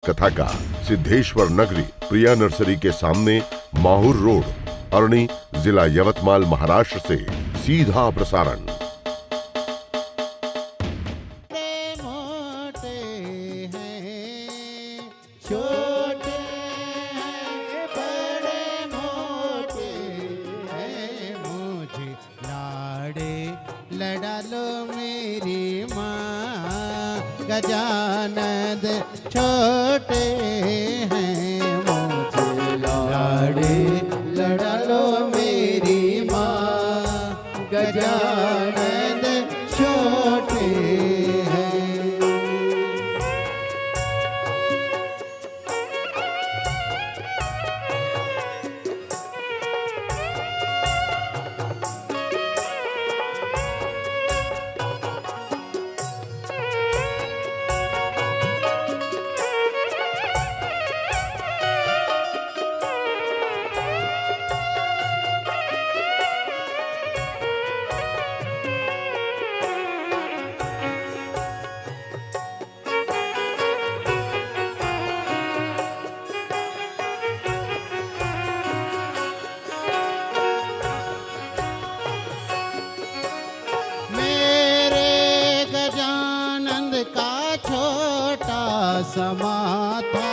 कथा का सिद्धेश्वर नगरी प्रिया नर्सरी के सामने माहूर रोड, अरणी, जिला यवतमाल, महाराष्ट्र से सीधा प्रसारण। गजानन छोटे हैं, मुझे लाड़े लड़ा लो मेरी माँ। गजानन छोटे हैं। समा था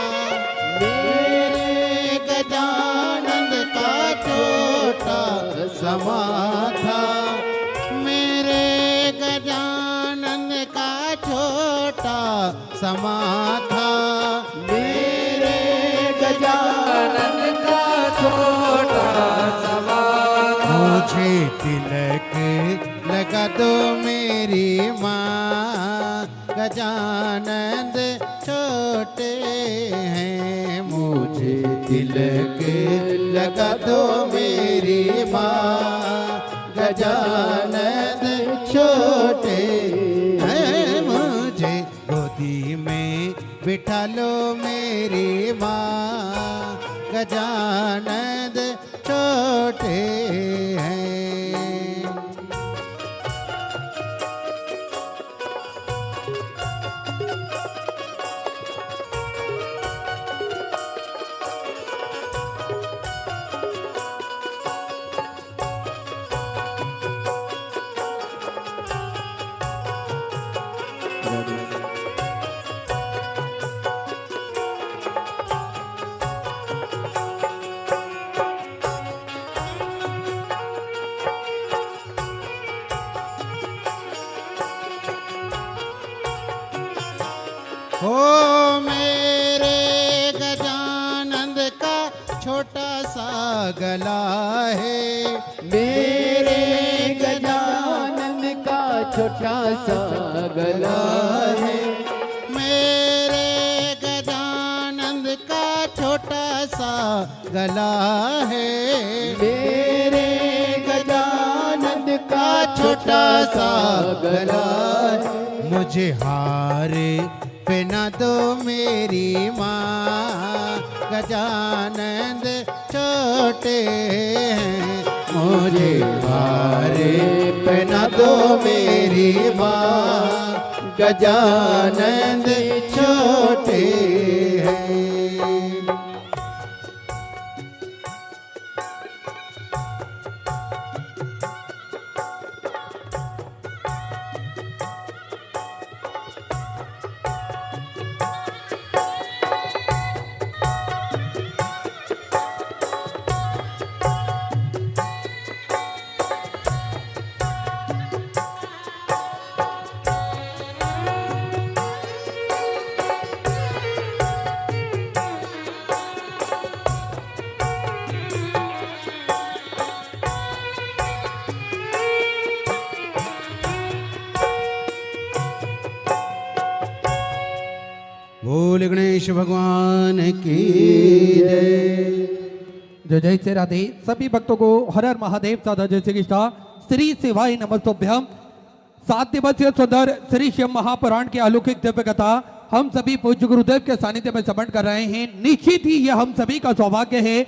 मेरे गजानन का छोटा समा था, मेरे गजानन का छोटा समा था, मेरे गजानन का छोटा समा था। मुझे तिलक लगा दो मेरी माँ। गजानन छोटे हैं, मुझे तिलक लगा दो मेरी माँ। गजानन छोटे हैं, मुझे गोदी में बिठा लो मेरी माँ। गजानन छोटे हैं। ओ मेरे गजानन का छोटा सा गला है, मेरे गजानन का छोटा सा गला है, मेरे गजानन का छोटा सा गला है, मेरे गजानन का छोटा सा गला है। मुझे हार पहना दो मेरी माँ। गजानन छोटे हैं, मुझे हार पहना दो मेरी माँ। गजानन छोटे हैं। बोल गणेश भगवान की जय। जय जय से राधे। सभी भक्तों को हर हर महादेव साधा जय श्री कृष्णा। श्री शिवाय नमस्तोभ्यम। 7 दिवसीय सुंदर श्री शिव महापुराण की अलौकिक दिव्य कथा हम सभी पूज्य गुरुदेव के सानिध्य में श्रवण कर रहे हैं। निश्चित ही यह हम सभी का सौभाग्य है।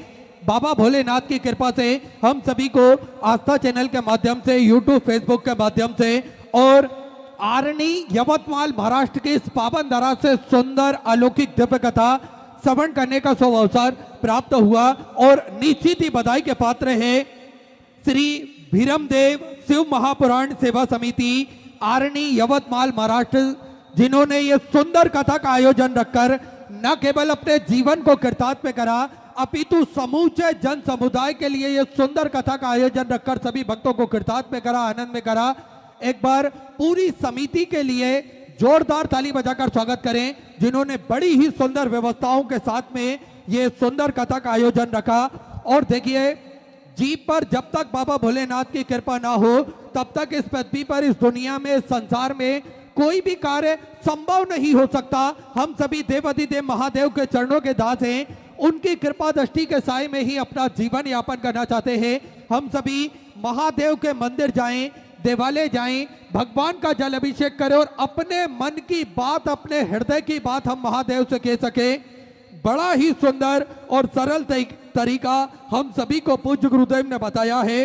बाबा भोलेनाथ की कृपा से हम सभी को आस्था चैनल के माध्यम से, यूट्यूब, फेसबुक के माध्यम से और आरणी यवतमाल महाराष्ट्र के इस पावन धरा से सुंदर अलौकिक दिव्य कथा श्रवण करने का सौअवसर प्राप्त हुआ और निश्चित ही बधाई के पात्र हैं श्री भीरमदेव शिव महापुराण सेवा समिति आरणी यवतमाल महाराष्ट्र, जिन्होंने ये सुंदर कथा का आयोजन रखकर न केवल अपने जीवन को कृतार्थ में करा अपितु समूचे जन समुदाय के लिए ये सुंदर कथा का आयोजन रखकर सभी भक्तों को कृतार्थ में करा, आनंद में करा। एक बार पूरी समिति के लिए जोरदार ताली बजाकर स्वागत करें, जिन्होंने बड़ी ही सुंदर व्यवस्थाओं के साथ में ये सुंदर कथा का आयोजन रखा। और देखिए, जीप पर जब तक बाबा भोलेनाथ की कृपा ना हो तब तक इस पृथ्वी पर, इस दुनिया में, इस संसार में कोई भी कार्य संभव नहीं हो सकता। हम सभी देवाधिदेव महादेव के चरणों के दास हैं, उनकी कृपा दृष्टि के साए में ही अपना जीवन यापन करना चाहते हैं। हम सभी महादेव के मंदिर जाएं, देवालय जाएं, भगवान का जल अभिषेक करें और अपने मन की बात, अपने हृदय की बात हम महादेव से कह सके। बड़ा ही सुंदर और सरल तरीका हम सभी को पूज्य गुरुदेव ने बताया है।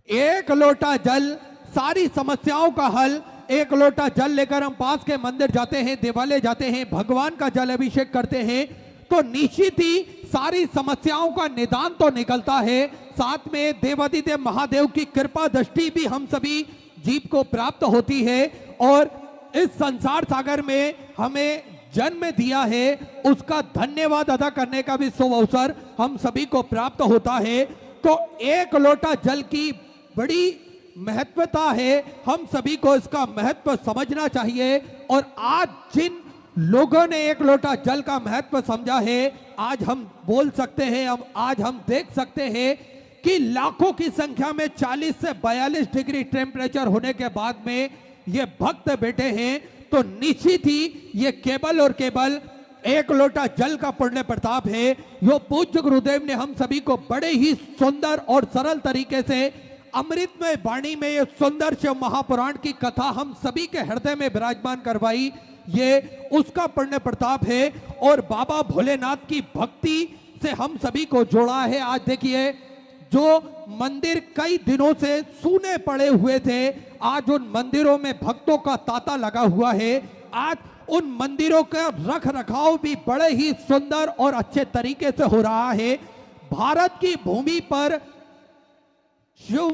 एक लोटा जल सारी समस्याओं का हल। एक लोटा जल लेकर हम पास के मंदिर जाते हैं, देवालय जाते हैं, भगवान का जल अभिषेक करते हैं तो निश्चित ही सारी समस्याओं का निदान तो निकलता है। साथ में देवाधिदेव महादेव की कृपा दृष्टि भी हम सभी जीव को प्राप्त होती है और इस संसार सागर में हमें जन्म दिया है, उसका धन्यवाद अदा करने का भी सुअवसर हम सभी को प्राप्त होता है। तो एक लोटा जल की बड़ी महत्वता है, हम सभी को इसका महत्व समझना चाहिए। और आज जिन लोगों ने एक लोटा जल का महत्व समझा है, आज हम बोल सकते हैं, आज हम देख सकते हैं कि लाखों की संख्या में 40 से 42 डिग्री टेम्परेचर होने के बाद में ये भक्त बैठे हैं। तो निश्चित ही ये केवल और केवल एक लोटा जल का पुण्य प्रताप है। यो पूज्य गुरुदेव ने हम सभी को बड़े ही सुंदर और सरल तरीके से अमृतमय वाणी में ये सुंदर शिव महापुराण की कथा हम सभी के हृदय में विराजमान करवाई, ये उसका पुण्य प्रताप है और बाबा भोलेनाथ की भक्ति से हम सभी को जोड़ा है। आज देखिए, जो मंदिर कई दिनों से सूने पड़े हुए थे, आज उन मंदिरों में भक्तों का तांता लगा हुआ है। आज उन मंदिरों का रख रखाव भी बड़े ही सुंदर और अच्छे तरीके से हो रहा है। भारत की भूमि पर शिव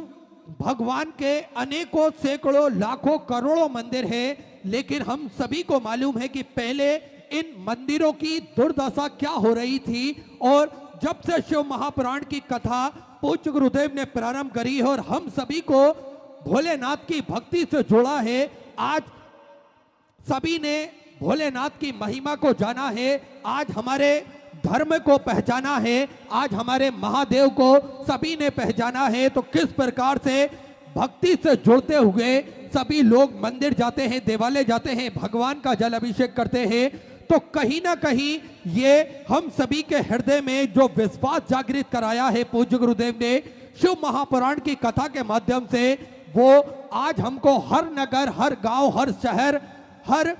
भगवान के अनेकों सैकड़ों लाखों करोड़ों मंदिर हैं, लेकिन हम सभी को मालूम है कि पहले इन मंदिरों की दुर्दशा क्या हो रही थी। और जब से शिव महापुराण की कथा पूज्य गुरुदेव ने प्रारंभ करी है और हम सभी को भोलेनाथ की भक्ति से जोड़ा है, आज सभी ने भोलेनाथ की महिमा को जाना है, आज हमारे धर्म को पहचाना है, आज हमारे महादेव को सभी ने पहचाना है। तो किस प्रकार से भक्ति से जुड़ते हुए सभी लोग मंदिर जाते हैं, देवालय जाते हैं, भगवान का जल अभिषेक करते हैं, तो कहीं ना कहीं ये हम सभी के हृदय में जो विश्वास जागृत कराया है पूज्य गुरुदेव ने शिव महापुराण की कथा के माध्यम से, वो आज हमको हर नगर, हर गांव, हर शहर, हर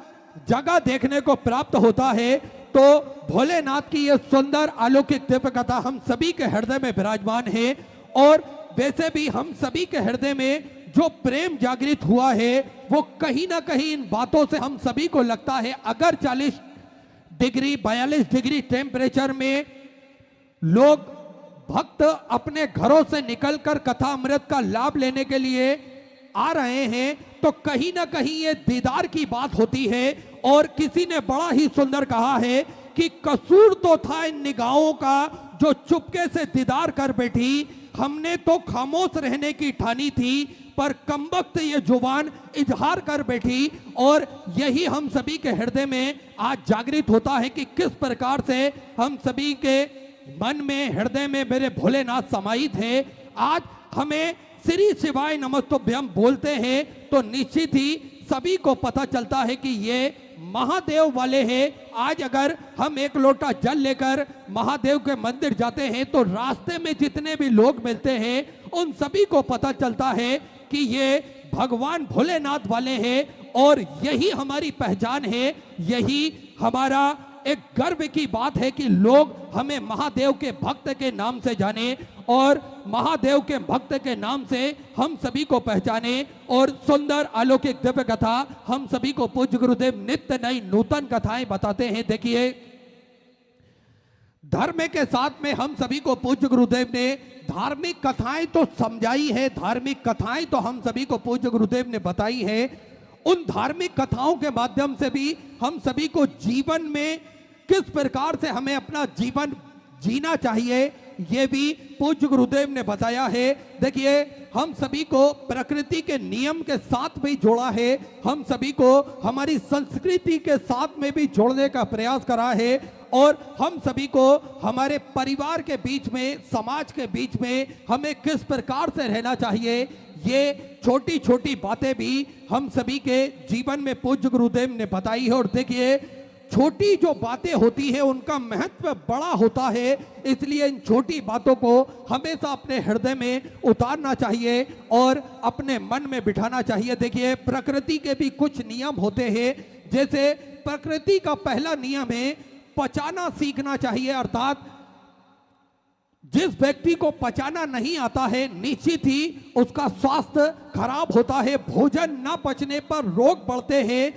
जगह देखने को प्राप्त होता है। तो भोलेनाथ की ये सुंदर अलौकिक दिव्य कथा हम सभी के हृदय में विराजमान है और वैसे भी हम सभी के हृदय में जो प्रेम जागृत हुआ है वो कहीं ना कहीं इन बातों से हम सभी को लगता है, अगर 40 डिग्री 42 डिग्री टेम्परेचर में लोग भक्त अपने घरों से निकलकर कथा अमृत का लाभ लेने के लिए आ रहे हैं, तो कहीं ना कहीं ये दीदार की बात होती है। और किसी ने बड़ा ही सुंदर कहा है कि कसूर तो था इन निगाहों का जो चुपके से दीदार कर बैठी, हमने तो खामोश रहने की ठानी थी पर कमबख्त ये जुबान इजहार कर बैठी। और यही हम सभी के हृदय में आज जागृत होता है कि किस प्रकार से हम सभी के मन में, हृदय में मेरे भोलेनाथ समाहित है। आज हमें श्री शिवाय नमस्तुभ्यम बोलते हैं तो निश्चित ही सभी को पता चलता है कि ये महादेव वाले हैं। आज अगर हम एक लोटा जल लेकर महादेव के मंदिर जाते हैं तो रास्ते में जितने भी लोग मिलते हैं उन सभी को पता चलता है कि ये भगवान भोलेनाथ वाले हैं और यही हमारी पहचान है, यही हमारा एक गर्व की बात है कि लोग हमें महादेव के भक्त के नाम से जाने और महादेव के भक्त के नाम से हम सभी को पहचाने और सुंदर अलौकिक दिव्य कथा हम सभी को पूज्य गुरुदेव नित्य नई नूतन कथाएं बताते हैं। देखिए, धर्म के साथ में हम सभी को पूज्य गुरुदेव ने धार्मिक कथाएं तो समझाई है, धार्मिक कथाएं तो हम सभी को पूज्य गुरुदेव ने बताई है। उन धार्मिक कथाओं के माध्यम से भी हम सभी को जीवन में किस प्रकार से हमें अपना जीवन जीना चाहिए, ये भी पूज्य गुरुदेव ने बताया है। देखिए, हम सभी को प्रकृति के नियम के साथ भी जोड़ा है, हम सभी को हमारी संस्कृति के साथ में भी जोड़ने का प्रयास करा है और हम सभी को हमारे परिवार के बीच में, समाज के बीच में हमें किस प्रकार से रहना चाहिए, ये छोटी छोटी बातें भी हम सभी के जीवन में पूज्य गुरुदेव ने बताई है। और देखिए, छोटी जो बातें होती है उनका महत्व बड़ा होता है, इसलिए इन छोटी बातों को हमेशा अपने हृदय में उतारना चाहिए और अपने मन में बिठाना चाहिए। देखिए, प्रकृति के भी कुछ नियम होते हैं, जैसे प्रकृति का पहला नियम है पचाना सीखना चाहिए, अर्थात जिस व्यक्ति को पचाना नहीं आता है निश्चित ही उसका स्वास्थ्य खराब होता है। भोजन ना पचने पर रोग बढ़ते हैं,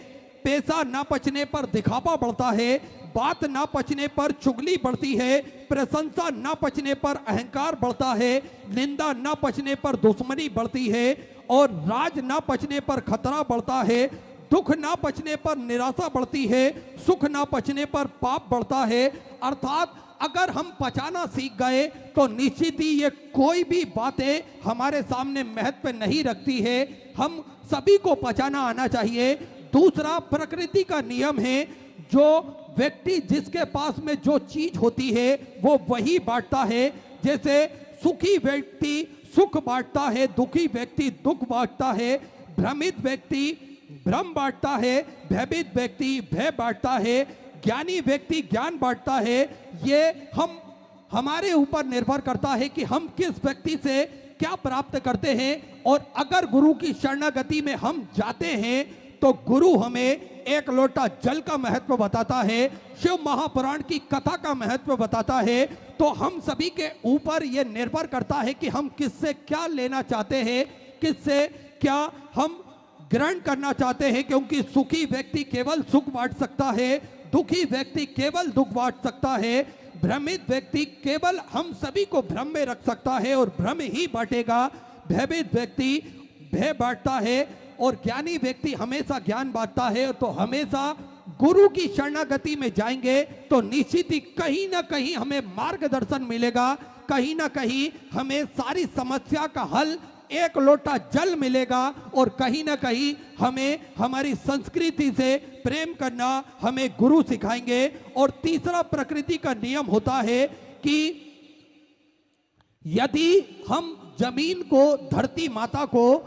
पैसा ना पचने पर दिखावा बढ़ता है, बात ना पचने पर चुगली बढ़ती है, प्रशंसा ना पचने पर अहंकार बढ़ता है, निंदा ना पचने पर दुश्मनी बढ़ती है और राज ना पचने पर खतरा बढ़ता है, दुख ना पचने पर निराशा बढ़ती है, सुख ना पचने पर पाप बढ़ता है। अर्थात अगर हम पचाना सीख गए तो निश्चित ही ये कोई भी बातें हमारे सामने महत्व नहीं रखती है, हम सभी को पचाना आना चाहिए। दूसरा, प्रकृति का नियम है, जो व्यक्ति जिसके पास में जो चीज होती है वो वही बांटता है। जैसे सुखी व्यक्ति सुख बांटता है, दुखी व्यक्ति दुख बांटता है, भ्रमित व्यक्ति भ्रम बांटता है, भयभीत व्यक्ति भय बांटता है, ज्ञानी व्यक्ति ज्ञान बांटता है। ये हमारे ऊपर निर्भर करता है कि हम किस व्यक्ति से क्या प्राप्त करते हैं। और अगर गुरु की शरणागति में हम जाते हैं तो गुरु हमें एक लोटा जल का महत्व बताता है, शिव महापुराण की कथा का महत्व बताता है। तो हम सभी के ऊपर यह निर्भर करता है कि हम किससे क्या लेना चाहते हैं, किससे क्या हम ग्रहण करना चाहते हैं, क्योंकि सुखी व्यक्ति केवल सुख बांट सकता है, दुखी व्यक्ति केवल दुख बांट सकता है, भ्रमित व्यक्ति केवल हम सभी को भ्रम में रख सकता है और भ्रम ही बांटेगा, भयभीत व्यक्ति भय बांटता है और ज्ञानी व्यक्ति हमेशा ज्ञान बांटता है। तो हमेशा गुरु की शरणागति में जाएंगे तो निश्चित ही कहीं ना कहीं हमें मार्गदर्शन मिलेगा, कहीं ना कहीं हमें सारी समस्या का हल एक लोटा जल मिलेगा और कहीं ना कहीं हमें हमारी संस्कृति से प्रेम करना हमें गुरु सिखाएंगे। और तीसरा प्रकृति का नियम होता है कि यदि हम जमीन को, धरती माता को,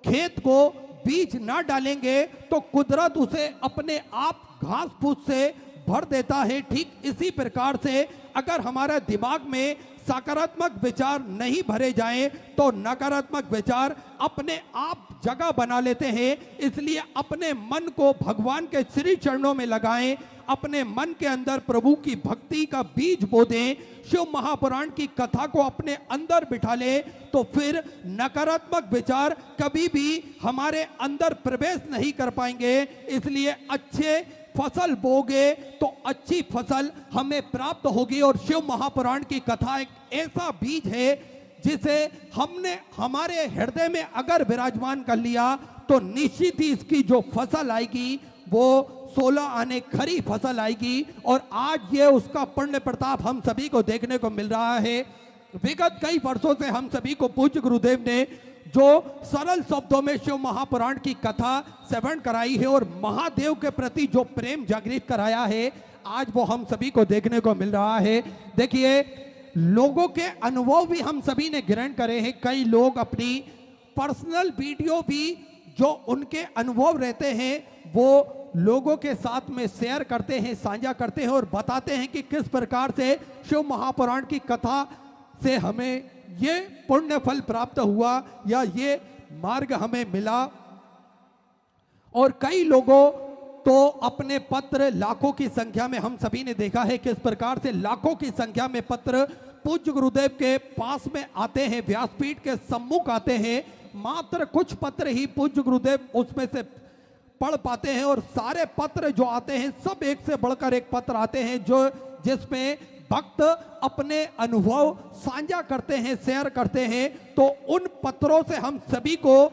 खेत को बीज ना डालेंगे तो कुदरत उसे अपने आप घास फूस से भर देता है। ठीक इसी प्रकार से अगर हमारा दिमाग में सकारात्मक विचार नहीं भरे जाएं तो नकारात्मक विचार अपने आप जगह बना लेते हैं। इसलिए अपने मन को भगवान के श्री चरणों में लगाएं, अपने मन के अंदर प्रभु की भक्ति का बीज बो दें, शिव महापुराण की कथा को अपने अंदर बिठा लें, तो फिर नकारात्मक विचार कभी भी हमारे अंदर प्रवेश नहीं कर पाएंगे। इसलिए अच्छे फसल बोगे तो अच्छी फसल हमें प्राप्त होगी। और शिव महापुराण की कथा एक ऐसा बीज है जिसे हमने हमारे हृदय में अगर विराजमान कर लिया तो निश्चित ही इसकी जो फसल आएगी वो 16 आने खरी फसल आएगी। और आज ये उसका पुण्य प्रताप हम सभी को देखने को मिल रहा है। विगत कई वर्षों से हम सभी को पूज्य गुरुदेव ने जो सरल शब्दों में शिव महापुराण की कथा श्रवण कराई है और महादेव के प्रति जो प्रेम जागृत कराया है, आज वो हम सभी को देखने को मिल रहा है। देखिए, लोगों के अनुभव भी हम सभी ने ग्रहण करे हैं। कई लोग अपनी पर्सनल वीडियो भी जो उनके अनुभव रहते हैं वो लोगों के साथ में शेयर करते हैं, साझा करते हैं और बताते हैं कि किस प्रकार से शिव महापुराण की कथा से हमें ये पुण्य फल प्राप्त हुआ या ये मार्ग हमें मिला। और कई लोगों तो अपने पत्र लाखों की संख्या में हम सभी ने देखा है किस प्रकार से लाखों की संख्या में पत्र पूज्य गुरुदेव के पास में आते हैं, व्यासपीठ के सम्मुख आते हैं। मात्र कुछ पत्र ही पूज्य गुरुदेव उसमें से पढ़ पाते हैं और सारे पत्र जो आते हैं सब एक से बढ़कर एक पत्र आते हैं जो जिसमें भक्त अपने अनुभव साझा करते हैं, शेयर करते हैं। तो उन पत्रों से हम सभी को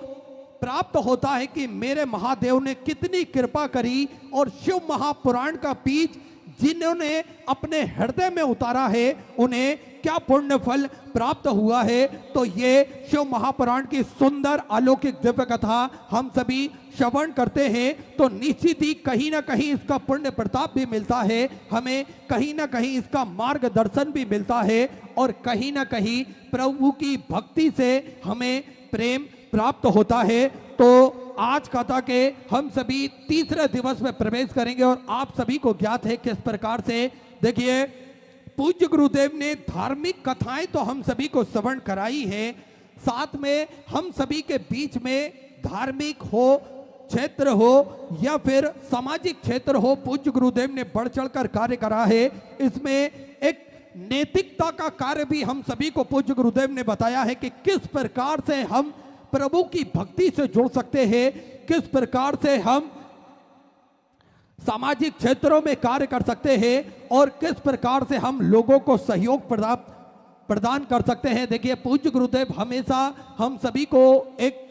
प्राप्त होता है कि मेरे महादेव ने कितनी कृपा करी और शिव महापुराण का बीज जिन्होंने अपने हृदय में उतारा है उन्हें क्या पुण्य फल प्राप्त हुआ है। तो ये शिव महापुराण की सुंदर अलौकिक दिव्य कथा हम सभी श्रवण करते हैं तो निश्चित ही कहीं ना कहीं इसका पुण्य प्रताप भी मिलता है, हमें कहीं ना कहीं इसका मार्गदर्शन भी मिलता है और कहीं ना कहीं प्रभु की भक्ति से हमें प्रेम प्राप्त होता है। तो आज कथा के हम सभी तीसरे दिवस में प्रवेश करेंगे और आप सभी को ज्ञात है किस प्रकार से देखिए पूज्य गुरुदेव ने धार्मिक कथाएं तो हम सभी को श्रवण कराई है, साथ में हम सभी के बीच में धार्मिक हो क्षेत्र हो या फिर सामाजिक क्षेत्र हो, पूज्य गुरुदेव ने बढ़ चढ़कर कार्य करा है। इसमें एक नैतिकता का कार्य भी हम सभी को पूज्य गुरुदेव ने बताया है कि किस प्रकार से हम प्रभु की भक्ति से जुड़ सकते हैं, किस प्रकार से हम सामाजिक क्षेत्रों में कार्य कर सकते हैं और किस प्रकार से हम लोगों को सहयोग प्रदान कर सकते हैं। देखिए पूज्य गुरुदेव हमेशा हम सभी को एक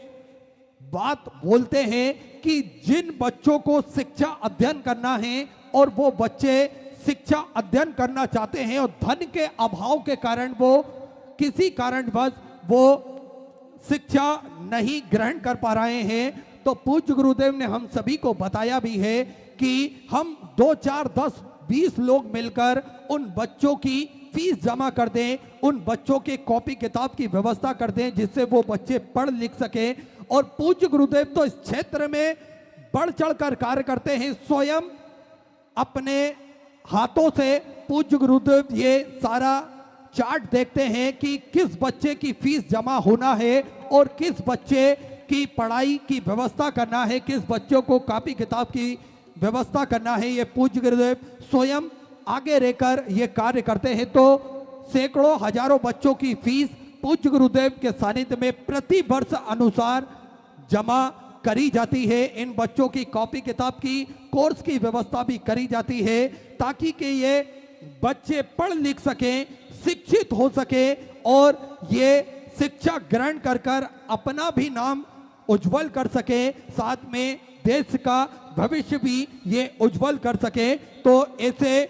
बात बोलते हैं कि जिन बच्चों को शिक्षा अध्ययन करना है और वो बच्चे शिक्षा अध्ययन करना चाहते हैं और धन के अभाव के कारण वो किसी कारणवश वो शिक्षा नहीं ग्रहण कर पा रहे हैं, तो पूज्य गुरुदेव ने हम सभी को बताया भी है कि हम 2, 4, 10, 20 लोग मिलकर उन बच्चों की फीस जमा कर दें, उन बच्चों के कॉपी किताब की व्यवस्था कर दें जिससे वो बच्चे पढ़ लिख सके। और पूज्य गुरुदेव तो इस क्षेत्र में बढ़ चढ़कर कार्य करते हैं, स्वयं अपने हाथों से पूज्य गुरुदेव ये सारा चार्ट देखते हैं कि किस बच्चे की फीस जमा होना है और किस बच्चे की पढ़ाई की व्यवस्था करना है, किस बच्चों को कॉपी किताब की व्यवस्था करना है। ये पूज्य गुरुदेव स्वयं आगे रहकर ये कार्य करते हैं। तो सैकड़ों हजारों बच्चों की फीस पूज्य गुरुदेव के सानिध्य में प्रति वर्ष अनुसार जमा करी जाती है। इन बच्चों की कॉपी किताब की कोर्स की व्यवस्था भी करी जाती है ताकि कि ये बच्चे पढ़ लिख सकें, शिक्षित हो सके और ये शिक्षा ग्रहण कर कर अपना भी नाम उज्जवल कर सके, साथ में देश का भविष्य भी ये उज्जवल कर सके। तो ऐसे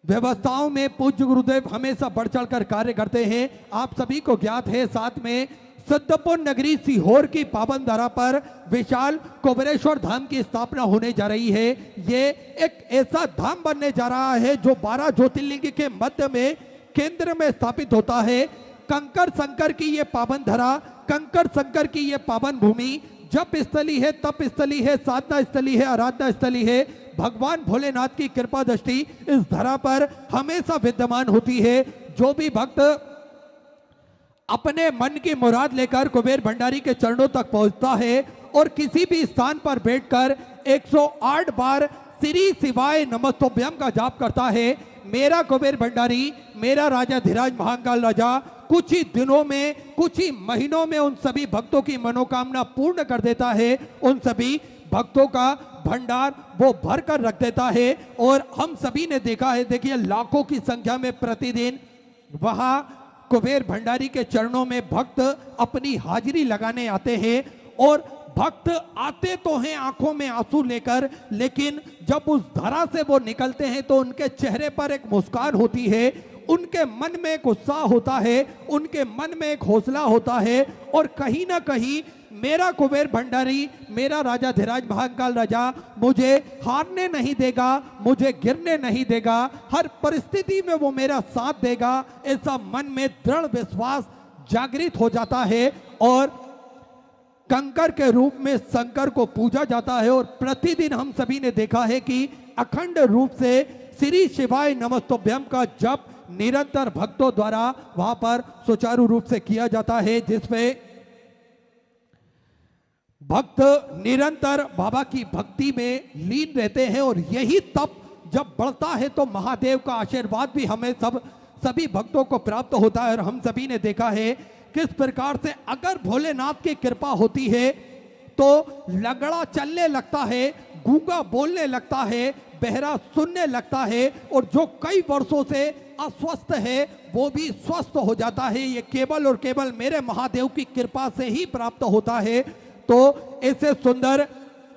व्यवस्थाओं में पूज्य गुरुदेव हमेशा बढ़ चढ़कर कार्य करते हैं। आप सभी को ज्ञात है, साथ में सिद्धपुर नगरी सीहोर की पावन धरा पर विशाल कुबेरेश्वर धाम की स्थापना होने जा रही है। ये एक ऐसा धाम बनने जा रहा है जो 12 ज्योतिर्लिंग के मध्य में केंद्र में स्थापित होता है। कंकर शंकर की ये पावन धरा, कंकर शंकर की ये पावन भूमि जप स्थली है, तप स्थली है, साधना स्थली है, आराधना स्थली है। भगवान भोलेनाथ की कृपा दृष्टि इस धरा पर हमेशा विद्यमान होती है। जो भी भक्त अपने मन की मुराद लेकर कुबेर भंडारी के चरणों तक पहुंचता है और किसी भी स्थान पर बैठकर 108 बार श्री शिवाय नमस्तुभ्यम का जाप करता है, मेरा कुबेर भंडारी, मेरा राजा धीराज महाकाल राजा कुछ ही दिनों में, कुछ ही महीनों में उन सभी भक्तों की मनोकामना पूर्ण कर देता है। उन सभी भक्तों का भंडार वो भर कर रख देता है। और हम सभी ने देखा है, देखिए लाखों की संख्या में प्रतिदिन वहां कुबेर भंडारी के चरणों में भक्त अपनी हाजिरी लगाने आते हैं। और भक्त आते तो हैं आंखों में आंसू लेकर, लेकिन जब उस धरा से वो निकलते हैं तो उनके चेहरे पर एक मुस्कान होती है, उनके मन में एक उत्साह होता है, उनके मन में एक हौसला होता है। और कहीं ना कहीं मेरा कुबेर भंडारी, मेरा राजा धीराज महाकाल राजा मुझे हारने नहीं देगा, मुझे गिरने नहीं देगा, हर परिस्थिति में वो मेरा साथ देगा, ऐसा मन में दृढ़ विश्वास जागृत हो जाता है। और कंकर के रूप में शंकर को पूजा जाता है। और प्रतिदिन हम सभी ने देखा है कि अखंड रूप से श्री शिवाय नमस्तुभ्यम का जप निरंतर भक्तों द्वारा वहां पर सुचारू रूप से किया जाता है, जिसमें भक्त निरंतर बाबा की भक्ति में लीन रहते हैं और यही तप जब बढ़ता है तो महादेव का आशीर्वाद भी हमें सभी भक्तों को प्राप्त होता है। और हम सभी ने देखा है किस प्रकार से अगर भोलेनाथ की कृपा होती है तो लगड़ा चलने लगता है, गूंगा बोलने लगता है, बहरा सुनने लगता है और जो कई वर्षों से अस्वस्थ है वो भी स्वस्थ हो जाता है। ये केवल और केवल मेरे महादेव की कृपा से ही प्राप्त होता है। तो ऐसे सुंदर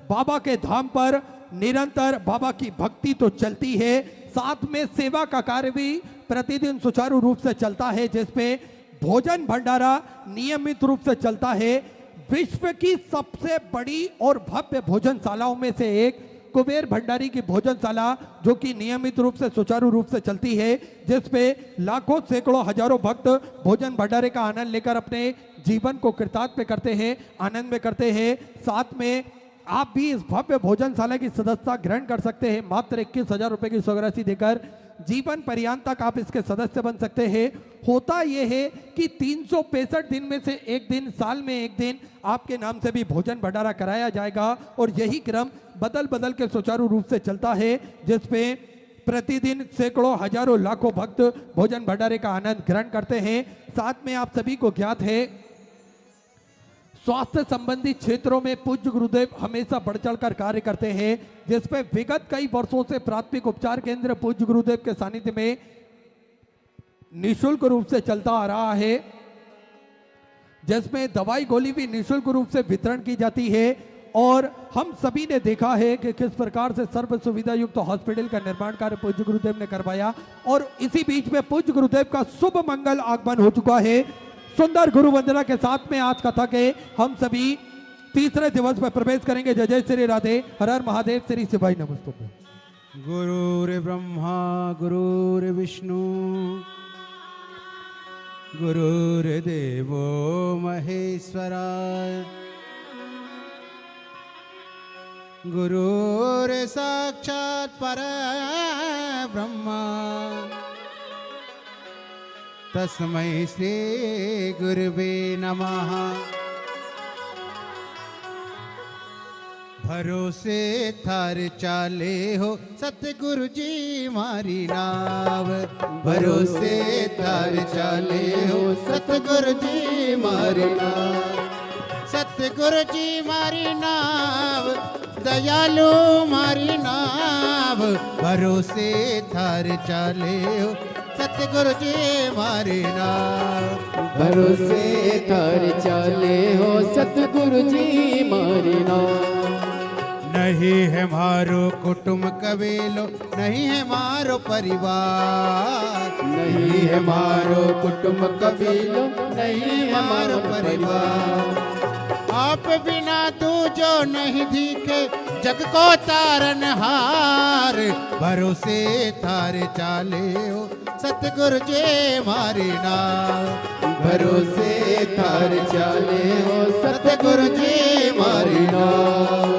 बाबा के धाम पर निरंतर बाबा की भक्ति तो चलती है, साथ में सेवा का कार्य भी प्रतिदिन सुचारू रूप से चलता है, जिसपे भोजन भंडारा नियमित रूप से चलता है। विश्व की सबसे बड़ी और भव्य भोजनशालाओं में से एक कुबेर भंडारी की भोजनशाला जो कि नियमित रूप से सुचारू रूप से चलती है, जिसपे लाखों सैकड़ों हजारों भक्त भोजन भंडारे का आनंद लेकर अपने जीवन को कृतार्थ करते हैं, आनंद में करते हैं। साथ में आप भी इस भव्य भोजनशाला की सदस्यता ग्रहण कर सकते हैं। मात्र 21,000 रुपए की स्वराशि देकर जीवन पर्यंत तक आप इसके सदस्य बन सकते हैं। होता यह है कि 365 दिन में से एक दिन, साल में एक दिन आपके नाम से भी भोजन भंडारा कराया जाएगा और यही क्रम बदल बदल के सुचारू रूप से चलता है, जिसपे प्रतिदिन सैकड़ों हजारों लाखों भक्त भोजन भंडारे का आनंद ग्रहण करते हैं। साथ में आप सभी को ज्ञात है स्वास्थ्य संबंधी क्षेत्रों में पूज्य गुरुदेव हमेशा बढ़ चढ़कर कार्य करते हैं, जिसपे विगत कई वर्षों से प्राथमिक उपचार केंद्र पूज्य गुरुदेव के सानिध्य में निःशुल्क रूप से चलता आ रहा है, जिसमें दवाई गोली भी निःशुल्क रूप से वितरण की जाती है। और हम सभी ने देखा है कि किस प्रकार से सर्व सुविधा युक्त हॉस्पिटल का निर्माण कार्य पूज्य गुरुदेव ने करवाया और इसी बीच में पूज्य गुरुदेव का शुभ मंगल आगमन हो चुका है। सुंदर गुरु वंदना के साथ में आज कथा के हम सभी तीसरे दिवस में प्रवेश करेंगे। जय जय श्री राधे, हर हर महादेव, श्री शिवाय नमस्तुभ्यं। गुरुर्ब्रह्मा गुरुर्विष्णु गुरुर्देवो महेश्वराय गुरुर्साक्षात् परब्रह्मा तस्मै श्री गुरुवे नमः। भरोसे थार चाले हो सतगुरु जी मारी नाव, भरोसे थार चाले हो सतगुरु जी मारी नाव, सतगुरु जी मारी नाव, दयालु मारी नाव, भरोसे थार चाले हो सतगुरु जी मारी नाव, भरोसे थार चाले हो सतगुरु जी मारी नाव। नहीं है मारो कुटुंब कबीलो, नहीं है मारो परिवार, नहीं है मारो कुटुंब कबीलो, नहीं है मारो परिवार। आप बिना दूजो नहीं दिखे जग को तारनहार, भरोसे थारे चाले हो सतगुरु जी मारी नाव, भरोसे थार चाले हो सतगुरु जी मारी नाव।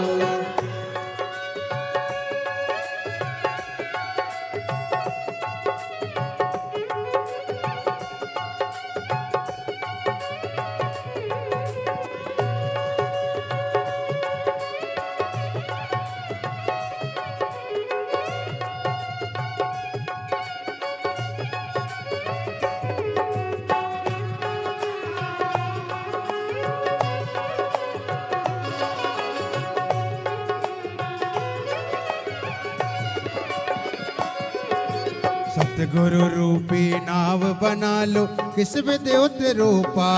सतगुरु रूपी नाव बना लो किस विद्युत रूपा,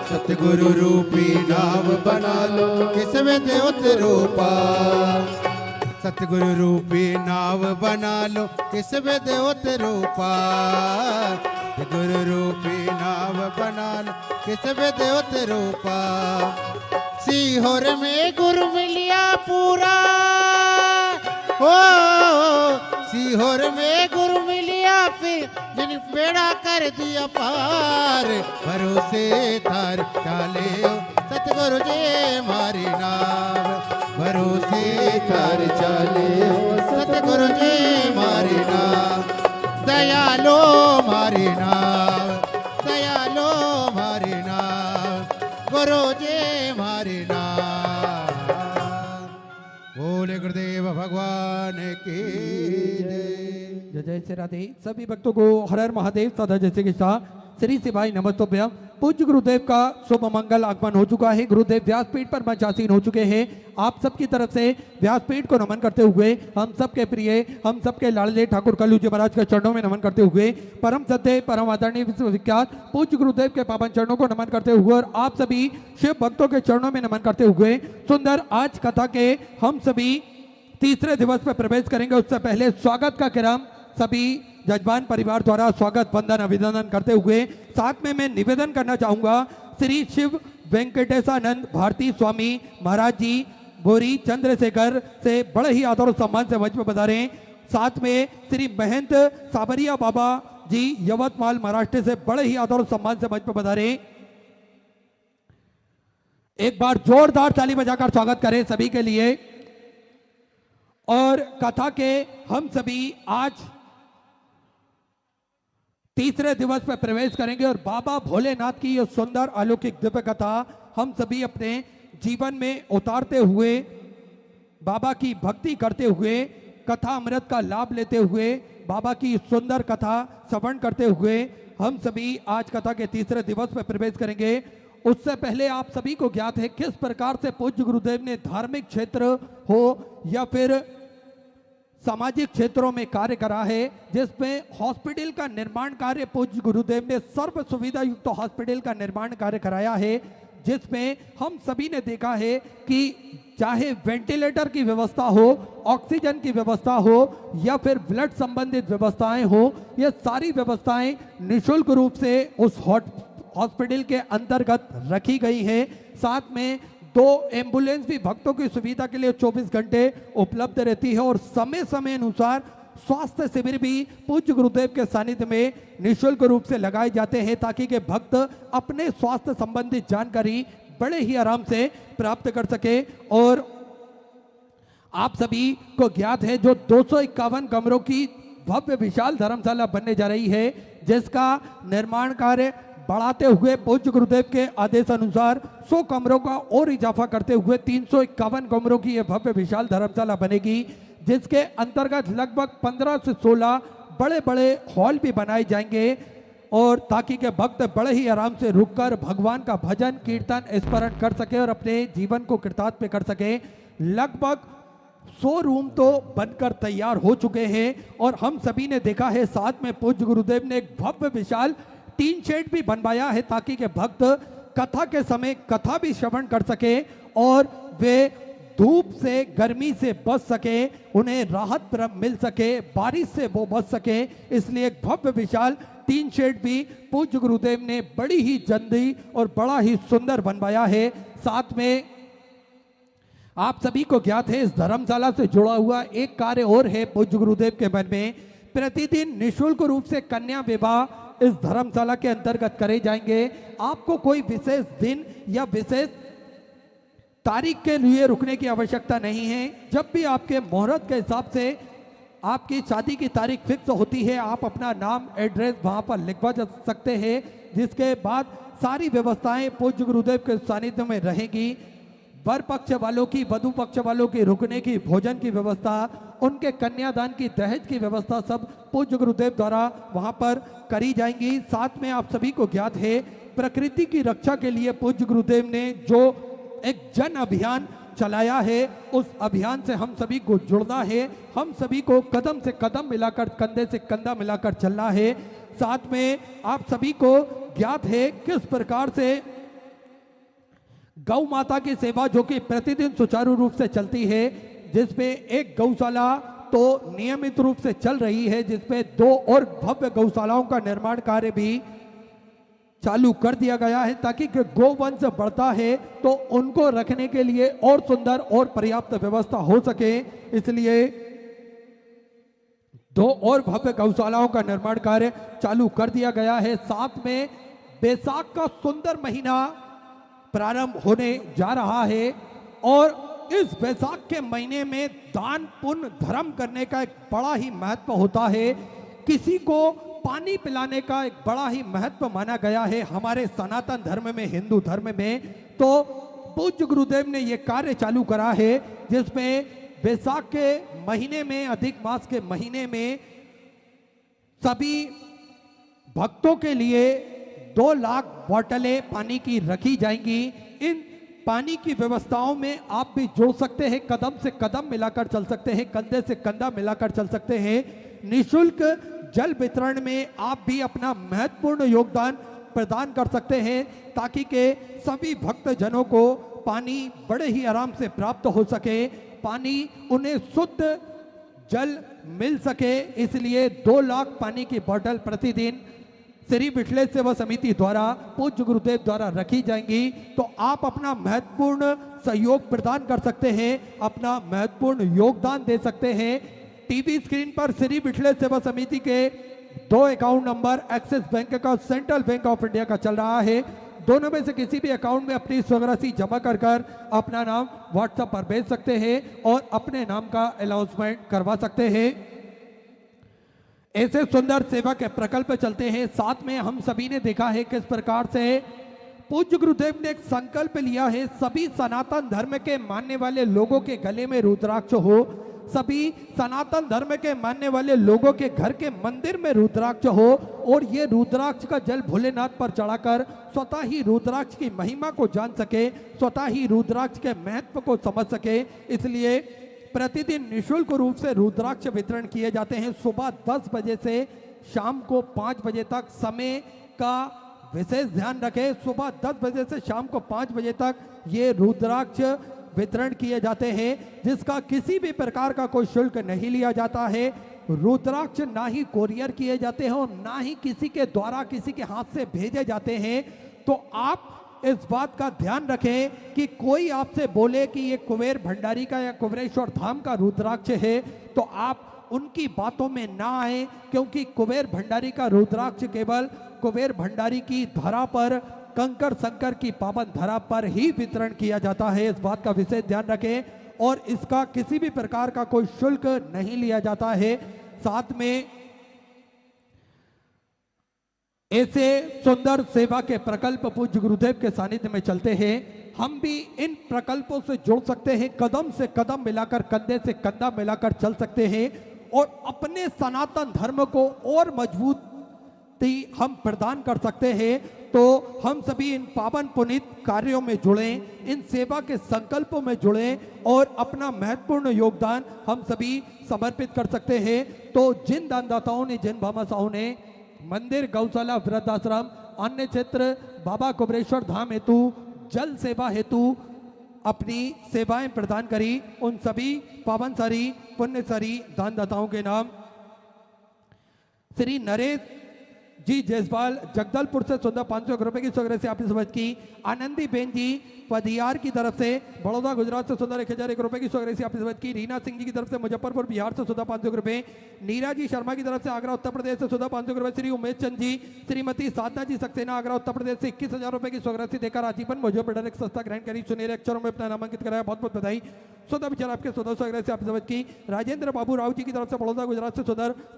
सतगुरु रूपी नाव बना लो किस विद्युत रूपा, सतगुरु रूपी नाव बना लो किस विद्युत रूपा, सतगुरु रूपी नाव बना लो किस विद्युत रूपा। सीहोर में गुरु मिलिया पूरा, हो सीहोर में गुरु मिलिया फिर जिन बेड़ा कर दिया पार, भरोसे थार चाले हो सतगुरु जी मारी नाव, भरोसे थार चाले हो सतगुरु जी मारी नाव, दयालो मारी नाव, दयालो मारी नाव, गुरु जी मारी नाव। की जय। जय जय श्री राधे। सभी भक्तों को हर हर महादेव सदा जय श्री कृष्णा। श्री शिवाय नमस्तुभ्यम। पूज्य गुरुदेव का शुभ मंगल आगमन हो चुका है। गुरुदेव व्यासपीठ पर मंचासीन हो चुके हैं। आप सबकी तरफ से व्यासपीठ को नमन करते हुए हम सबके प्रिय, हम सबके लाडले ठाकुर कल्लू जी महाराज के चरणों में नमन करते हुए परम सत्य परम आदरणीय विश्वविख्यात पूज्य गुरुदेव के पावन चरणों को नमन करते हुए और आप सभी शिव भक्तों के चरणों में नमन करते हुए सुंदर आज कथा के हम सभी तीसरे दिवस पर प्रवेश करेंगे। उससे पहले स्वागत का क्रम सभी जजमान परिवार द्वारा स्वागत वंदन अभिनंदन करते हुए साथ में मैं निवेदन करना चाहूंगा श्री शिव वेंकटेशानंद भारती स्वामी महाराज जी गोरी चंद्रशेखर से बड़े ही आदर और सम्मान से मंच में पधारे। साथ में श्री महंत साबरिया बाबा जी यवतमाल महाराष्ट्र से बड़े ही आदर और सम्मान से मंच में पधारे। एक बार जोरदार ताली बजाकर स्वागत करें सभी के लिए। और कथा के हम सभी आज तीसरे दिवस पर प्रवेश करेंगे और बाबा भोलेनाथ की यह सुंदर अलौकिक दिव्य कथा हम सभी अपने जीवन में उतारते हुए बाबा की भक्ति करते हुए कथा अमृत का लाभ लेते हुए बाबा की सुंदर कथा श्रवण करते हुए हम सभी आज कथा के तीसरे दिवस पर प्रवेश करेंगे। उससे पहले आप सभी को ज्ञात है किस प्रकार से पूज्य गुरुदेव ने धार्मिक क्षेत्र हो या फिर सामाजिक क्षेत्रों में कार्य करा है, जिसमें हॉस्पिटल का निर्माण कार्य पूज्य गुरुदेव ने सर्व सुविधा युक्त हॉस्पिटल का निर्माण कार्य कराया है, जिसमें हम सभी ने देखा है कि चाहे वेंटिलेटर की व्यवस्था हो, ऑक्सीजन की व्यवस्था हो या फिर ब्लड संबंधित व्यवस्थाएं हो, ये सारी व्यवस्थाएं निःशुल्क रूप से उस हॉस्पिटल के अंतर्गत रखी गई है। साथ में 2 एम्बुलेंस भी भक्तों की सुविधा के लिए 24 घंटे उपलब्ध रहती है और समय समय अनुसार स्वास्थ्य शिविर भी पूज्य गुरुदेव के सानिध्य में निःशुल्क रूप से लगाए जाते हैं ताकि के भक्त अपने स्वास्थ्य संबंधित जानकारी बड़े ही आराम से प्राप्त कर सके। और आप सभी को ज्ञात है जो 251 कमरों की भव्य विशाल धर्मशाला बनने जा रही है, जिसका निर्माण कार्य बढ़ाते हुए पूज्य गुरुदेव के आदेश अनुसार 100 कमरों का और इजाफा करते हुए 351 कमरों की यह भव्य विशाल धर्मशाला बनेगी, जिसके अंतर्गत लगभग 15 से 16 बड़े बड़े हॉल भी बनाए जाएंगे और ताकि के भक्त बड़े ही आराम से रुककर भगवान का भजन कीर्तन स्मरण कर सके और अपने जीवन को कृतार्थ कर सके। लगभग 100 रूम तो बनकर तैयार हो चुके हैं और हम सभी ने देखा है साथ में पूज्य गुरुदेव ने एक भव्य विशाल टीन शेड भी बनवाया है ताकि के भक्त कथा के समय कथा भी श्रवण कर सके और वे धूप से गर्मी से बच सके, उन्हें राहत मिल सके, बारिश से वो बच सके, इसलिए एक भव्य विशाल टीन शेड भी पूज्य गुरुदेव ने बड़ी ही जल्दी और बड़ा ही सुंदर बनवाया है। साथ में आप सभी को ज्ञात है इस धर्मशाला से जुड़ा हुआ एक कार्य और है पूज्य गुरुदेव के मन में। प्रतिदिन निःशुल्क रूप से कन्या विवाह इस धर्मशाला के अंतर्गत करे जाएंगे। आपको कोई विशेष दिन या विशेष तारीख के लिए रुकने की आवश्यकता नहीं है। जब भी आपके मुहूर्त के हिसाब से आपकी शादी की तारीख फिक्स होती है, आप अपना नाम एड्रेस वहां पर लिखवा जा सकते हैं, जिसके बाद सारी व्यवस्थाएं पूज्य गुरुदेव के सानिध्य में रहेगी। वर पक्ष वालों की, वधु पक्ष वालों की रुकने की, भोजन की व्यवस्था, उनके कन्यादान की, दहेज की व्यवस्था सब पूज्य गुरुदेव द्वारा वहां पर करी जाएंगी। साथ में आप सभी को ज्ञात है प्रकृति की रक्षा के लिए पूज्य गुरुदेव ने जो एक जन अभियान चलाया है, उस अभियान से हम सभी को जुड़ना है, हम सभी को कदम से कदम मिलाकर, कंधे से कंधा मिलाकर चलना है। साथ में आप सभी को ज्ञात है किस प्रकार से गौ माता की सेवा जो कि प्रतिदिन सुचारू रूप से चलती है, जिसमें एक गौशाला तो नियमित रूप से चल रही है, जिसमें 2 और भव्य गौशालाओं का निर्माण कार्य भी चालू कर दिया गया है ताकि गोवंश बढ़ता है तो उनको रखने के लिए और सुंदर और पर्याप्त व्यवस्था हो सके, इसलिए 2 और भव्य गौशालाओं का निर्माण कार्य चालू कर दिया गया है। साथ में बैसाख का सुंदर महीना प्रारंभ होने जा रहा है और इस बैसाख के महीने में दान पुण्य धर्म करने का एक बड़ा ही महत्व होता है। किसी को पानी पिलाने का एक बड़ा ही महत्व माना गया है हमारे सनातन धर्म में, हिंदू धर्म में। तो पूज्य गुरुदेव ने यह कार्य चालू करा है जिसमें वैशाख के महीने में, अधिक मास के महीने में सभी भक्तों के लिए 2 लाख बोतलें पानी की रखी जाएंगी। इन पानी की व्यवस्थाओं में आप भी जुड़ सकते हैं, कदम से कदम मिलाकर चल सकते हैं, कंधे से कंधा मिलाकर चल सकते हैं। निःशुल्क जल वितरण में आप भी अपना महत्वपूर्ण योगदान प्रदान कर सकते हैं ताकि के सभी भक्तजनों को पानी बड़े ही आराम से प्राप्त हो सके, पानी उन्हें शुद्ध जल मिल सके। इसलिए 2 लाख पानी की बोतल प्रतिदिन श्री विठलेश सेवा समिति द्वारा, पूज्य गुरुदेव द्वारा रखी जाएंगी। तो आप अपना महत्वपूर्ण सहयोग प्रदान कर सकते हैं, अपना महत्वपूर्ण योगदान दे सकते हैं। टीवी स्क्रीन पर श्री विठलेश सेवा समिति के 2 अकाउंट नंबर एक्सिस बैंक का, सेंट्रल बैंक ऑफ इंडिया का चल रहा है। दोनों में से किसी भी अकाउंट में अपनी स्वराशि जमा कर अपना नाम व्हाट्सएप पर भेज सकते हैं और अपने नाम का अनाउंसमेंट करवा सकते हैं। ऐसे सुंदर सेवा के प्रकल्प चलते हैं। साथ में हम सभी ने देखा है किस प्रकार से पूज्य गुरुदेव ने एक संकल्प लिया है, सभी सनातन धर्म के मानने वाले लोगों के गले में रुद्राक्ष हो, सभी सनातन धर्म के मानने वाले लोगों के घर के मंदिर में रुद्राक्ष हो और ये रुद्राक्ष का जल भोलेनाथ पर चढ़ाकर स्वतः ही रुद्राक्ष की महिमा को जान सके, स्वतः ही रुद्राक्ष के महत्व को समझ सके। इसलिए प्रतिदिन निःशुल्क रूप से रुद्राक्ष वितरण किए जाते हैं। सुबह 10 बजे से शाम को 5 बजे तक, समय का विशेष ध्यान रखें। सुबह 10 बजे से शाम को 5 बजे तक ये रुद्राक्ष वितरण किए जाते हैं, जिसका किसी भी प्रकार का कोई शुल्क नहीं लिया जाता है। रुद्राक्ष ना ही कोरियर किए जाते हैं और ना ही किसी के द्वारा किसी के हाथ से भेजे जाते हैं। तो आप इस बात का ध्यान रखें कि कोई आपसे बोले कि ये कुबेर भंडारी का या कुबेरेश्वर धाम का रुद्राक्ष है, तो आप उनकी बातों में ना आए, क्योंकि कुबेर भंडारी का रुद्राक्ष केवल कुबेर भंडारी की धरा पर, कंकर शंकर की पावन धरा पर ही वितरण किया जाता है। इस बात का विशेष ध्यान रखें और इसका किसी भी प्रकार का कोई शुल्क नहीं लिया जाता है। साथ में ऐसे सुंदर सेवा के प्रकल्प पूज्य गुरुदेव के सानिध्य में चलते हैं। हम भी इन प्रकल्पों से जुड़ सकते हैं, कदम से कदम मिलाकर, कंधे से कंधा मिलाकर चल सकते हैं और अपने सनातन धर्म को और मजबूती हम प्रदान कर सकते हैं। तो हम सभी इन पावन पुनीत कार्यों में जुड़ें, इन सेवा के संकल्पों में जुड़ें और अपना महत्वपूर्ण योगदान हम सभी समर्पित कर सकते हैं। तो जिन दानदाताओं ने, जिन भामाशाहों ने मंदिर, गौशाला, वृद्धाश्रम, अन्य क्षेत्र, बाबा कुबेरेश्वर धाम हेतु, जल सेवा हेतु अपनी सेवाएं प्रदान करी, उन सभी पावनसारी, पुण्यसारी दानदाताओं के नाम श्री नरेश जी जयसवाल जगदलपुर से 500 रुपए की सौगात से आपने समझ की। आनंदी बेन जी पदियार की तरफ से, बड़ौदा गुजरात से 1001 रुपए की सौगात से आपने समझ की। रीना सिंह जी की तरफ से मुजफ्फरपुर बिहार से 500 रुपए। नीरा जी शर्मा की तरफ से आगरा उत्तर प्रदेश से 500 रुपए। श्री उमेश चंद जी, श्रीमती साधना जी सक्सेना आगरा उत्तर प्रदेश से 21,000 रुपए की सौगात देकर आजीवन मुझे पेडर एक संस्था ग्रहण करी, सुनहरे अक्षरों में अपना नामांकित कराया। बहुत बहुत बधाई। सौदा विचार आपके 1400 सौगात से आपने समझ की। राजेंद्र बाबू राव जी की तरफ से बड़ौदा गुजरात से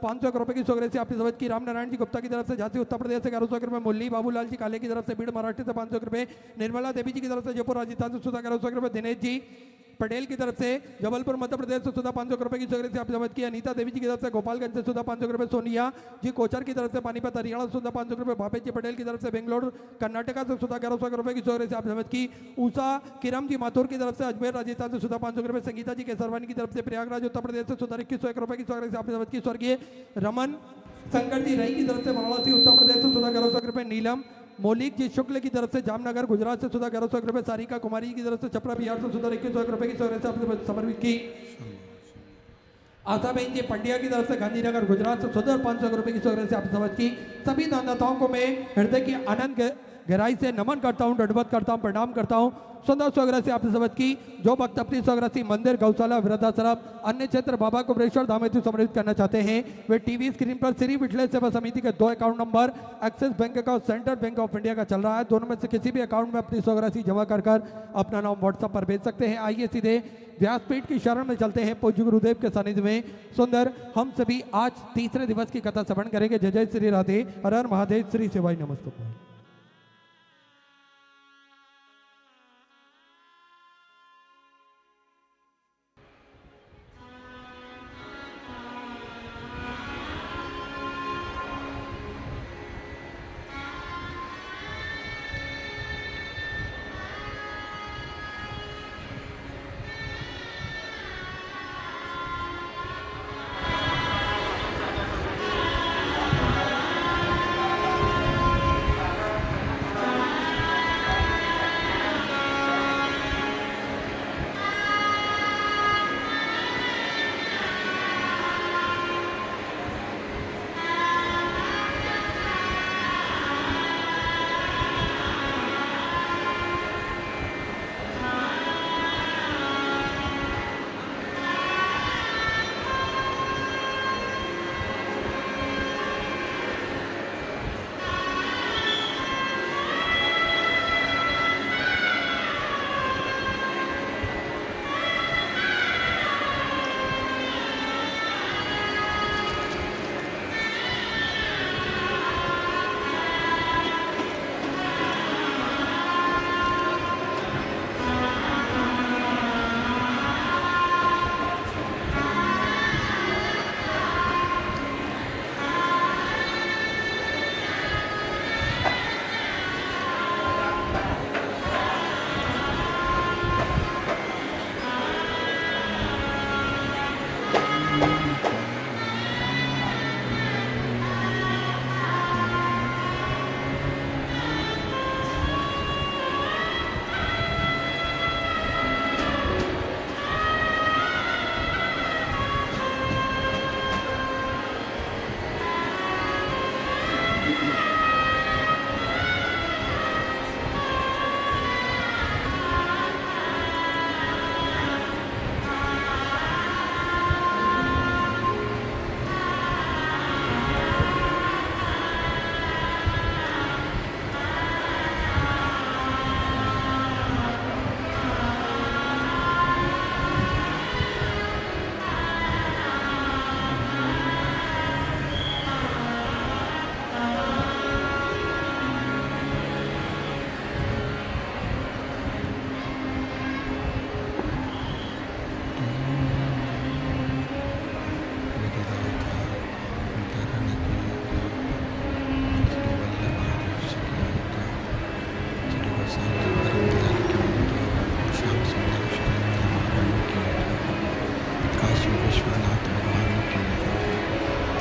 500 रुपए की सौगात से आपने समझ की। रामनारायण जी गुप्ता की तरफ से झांसी उत्तर प्रदेश से 1100 रुपए। मुरली बाबूलाल जी काले की तरफ से भीड़ महाराष्ट्र से 500 रुपए। निर्मला देवी जी की तरफ से जयपुर राजस्थान से 1100 रुपए। दिनेश जी पटेल की तरफ से जबलपुर मध्य प्रदेश से 500 रुपए की सौगात से आप समझ किया। अनीता देवी जी की तरफ से गोपालगंज से 500 रुपए। सोनिया जी कोचर की तरफ से पानीपत हरियाणा से 500 रुपए। भापेश जी पटेल की तरफ से बेंगलोर कर्नाटका से 1100 रुपए की सौगात से आप समझ की। उषा किरम जी माथुर की तरफ से अजमेर राजस्थान से 500 रुपए। संगीता जी केसरवानी की तरफ से प्रयागराज उत्तर प्रदेश से 2101 रुपए की सौगात से आप समझ की। स्वर्गीय रमन शंकर जी रई की तरफ से वाराणसी उत्तर प्रदेश से 1100 रुपए। नीलम मौलिक जी शुक्ल की तरफ से जामनगर गुजरात से 1100 रुपए। सारिका कुमारी की तरफ से छपरा बिहार से 2100 रुपए की सौगात से आपने समर्पित की। आशाबेन जी पंड्या की तरफ से गांधीनगर गुजरात से 500 रुपए की सौगात से आपने समझ की। सभी दानदाताओं को मैं हृदय की आनंद गहराई से नमन करता हूं, दंडवत करता हूं, प्रणाम करता हूं। सुंदर सौगात से आपने समझ की। जो भक्त अपनी सौगात मंदिर, गौशाला, वृद्धाश्रम, अन्य क्षेत्र, बाबा कुबेरेश्वर धाम हेतु समर्पित करना चाहते हैं, वे टीवी स्क्रीन पर श्री विठलेश सेवा समिति के 2 अकाउंट नंबर एक्सिस बैंक का, सेंट्रल बैंक ऑफ इंडिया का चल रहा है। दोनों में से किसी भी अकाउंट में अपनी सौगात जमा कर अपना नाम व्हाट्सएप पर भेज सकते हैं। आइए सीधे व्यासपीठ की शरण में चलते हैं। पूज्य गुरुदेव के सानिध्य में सुंदर हम सभी आज तीसरे दिवस की कथा श्रवण करेंगे। जय जय श्री राधे, हर हर महादेव, श्री शिवाय नमस्तुभ्यं।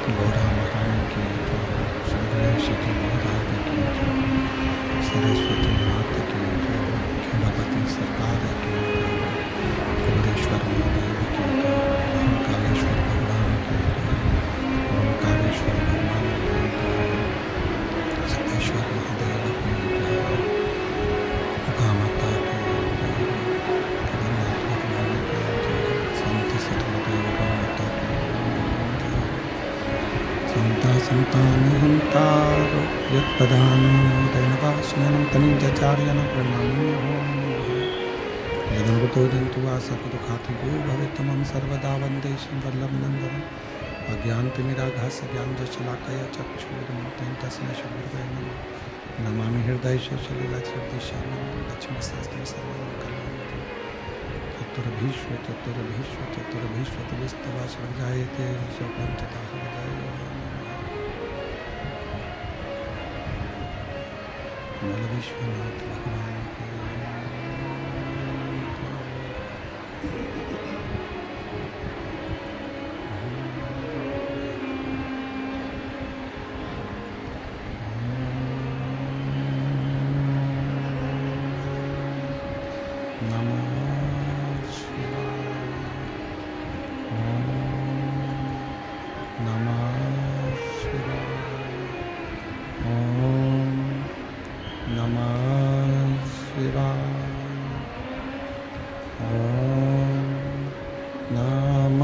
गौरा महारानी की जय, श्री गणेश जी महाराज की जय, सरस्वती माता की जय, खेड़ापति सरकार की जय, कुबेरेश्वर महादेव की जय, महाकालेश्वर भगवान की जय, ओंकारेश्वर भगवान की जय, सिद्धेश्वर महादेव की जय, उमा माता की जय, केदारनाथ भगवान की जय, संत सतगुरुदेव माता की जय, संता संतानि हंतारो यत्पदानो दैनवास्यनं तनिजाचार्यं प्रणमामि यदनुगतो जन्तु वा सर्वदुःखातिगो भवेत्तमं सर्वदा वन्दे श्रीवल्लभनन्दनम् अज्ञानतिमिराघास्य ज्ञानजशलाकया चक्षुरुन्मिलितं तस्मै श्रीगुरवे नमः नमामि हृदयेषु सलिलश्रीशानं लक्ष्मीशास्त्रं सर्वमङ्गलानि चतुर्भीष्व तविस्तवा सर्वजायते स्वपञ्चता हृदय विश्वनाथ भगवान की नमः शिवाय, नमः शिवाय, नमः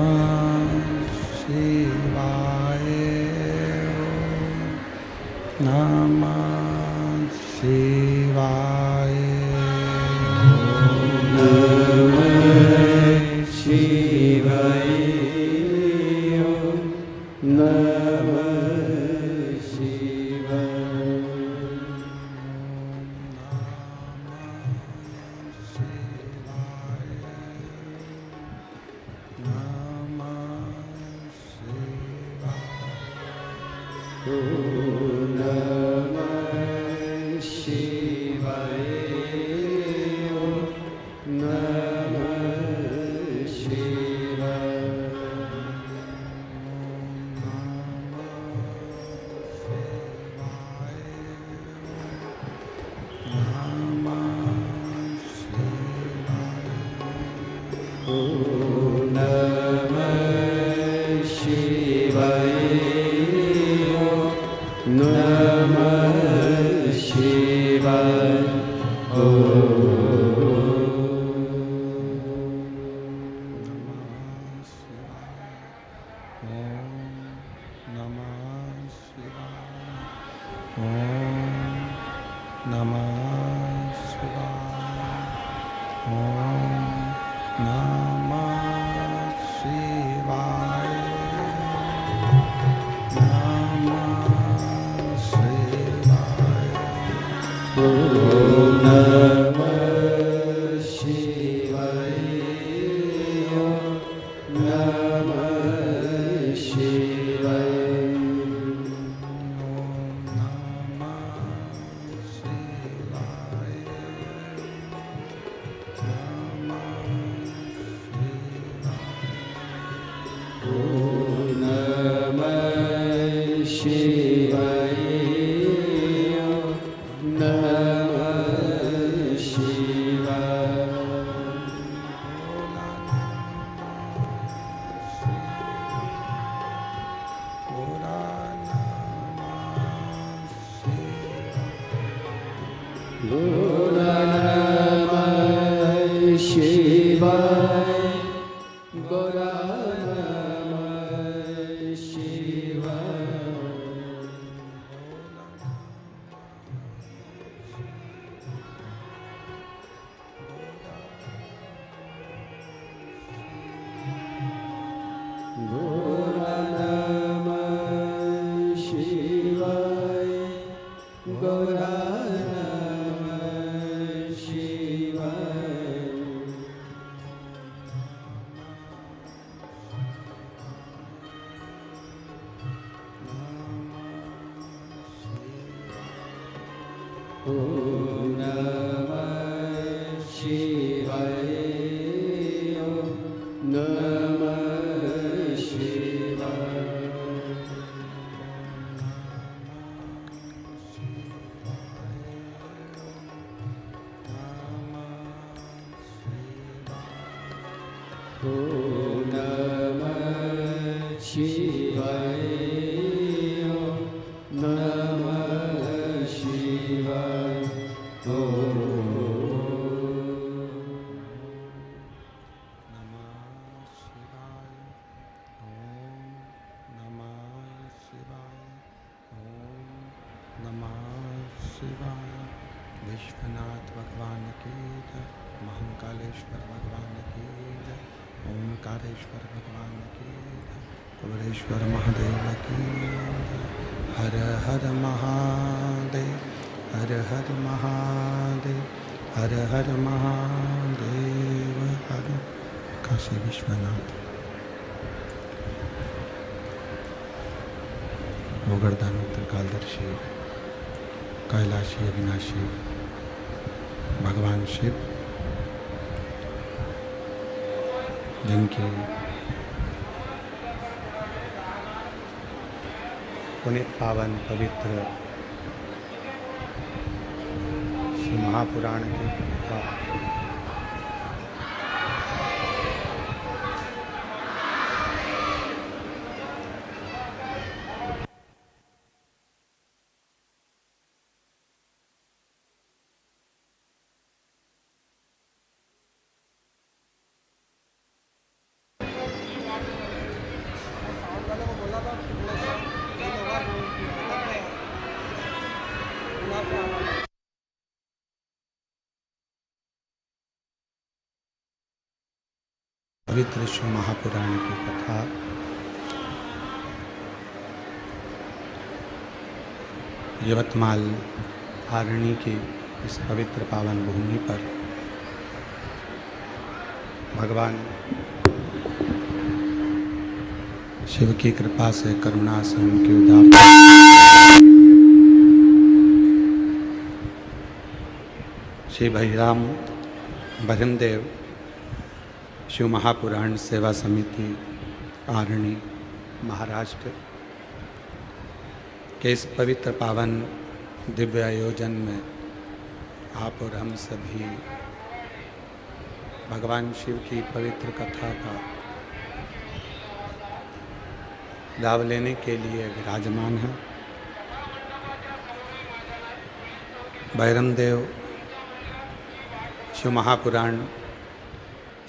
शिवाय, नमः शिवाय, नमः शिवाय, ओम नमः शिवाय। ओम नमः शिवाय। ओम शिवाय। विश्वनाथ भगवान की जय। महाकालेश्वर भगवान की जय। ओंकारेश्वर भगवान की जय। कुबेरेश्वर महादेव की जय। हर हर महादेव। हर हर महादेव। हर हर महादेव। हर काशी विश्वनाथ। गोगर्दानी त्रिकालदर्शी कैलाशी अविनाशी भगवान शिव, जिनकी पुनित पावन पवित्र श्री महापुराण की कथा पवित्र शिव महापुराण की कथा यवतमाल आरणी की इस पवित्र पावन भूमि पर भगवान शिव की कृपा से करुणा से उनकी उदारता श्री भैराम बहिमदेव शिव महापुराण सेवा समिति आरणी महाराष्ट्र के इस पवित्र पावन दिव्य आयोजन में आप और हम सभी भगवान शिव की पवित्र कथा का लाभ लेने के लिए विराजमान हैं। भैरमदेव शिव महापुराण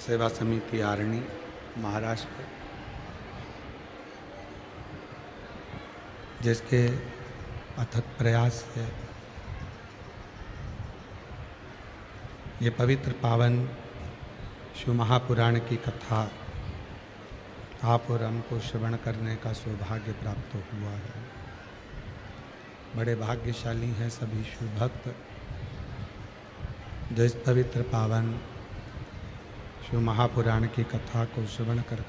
सेवा समिति आरणी महाराष्ट्र, जिसके अथक प्रयास से ये पवित्र पावन शिव महापुराण की कथा आप और हमको श्रवण करने का सौभाग्य प्राप्त हुआ है। बड़े भाग्यशाली हैं सभी शिव भक्त जो इस पवित्र पावन शिव महापुराण की कथा को श्रवण कर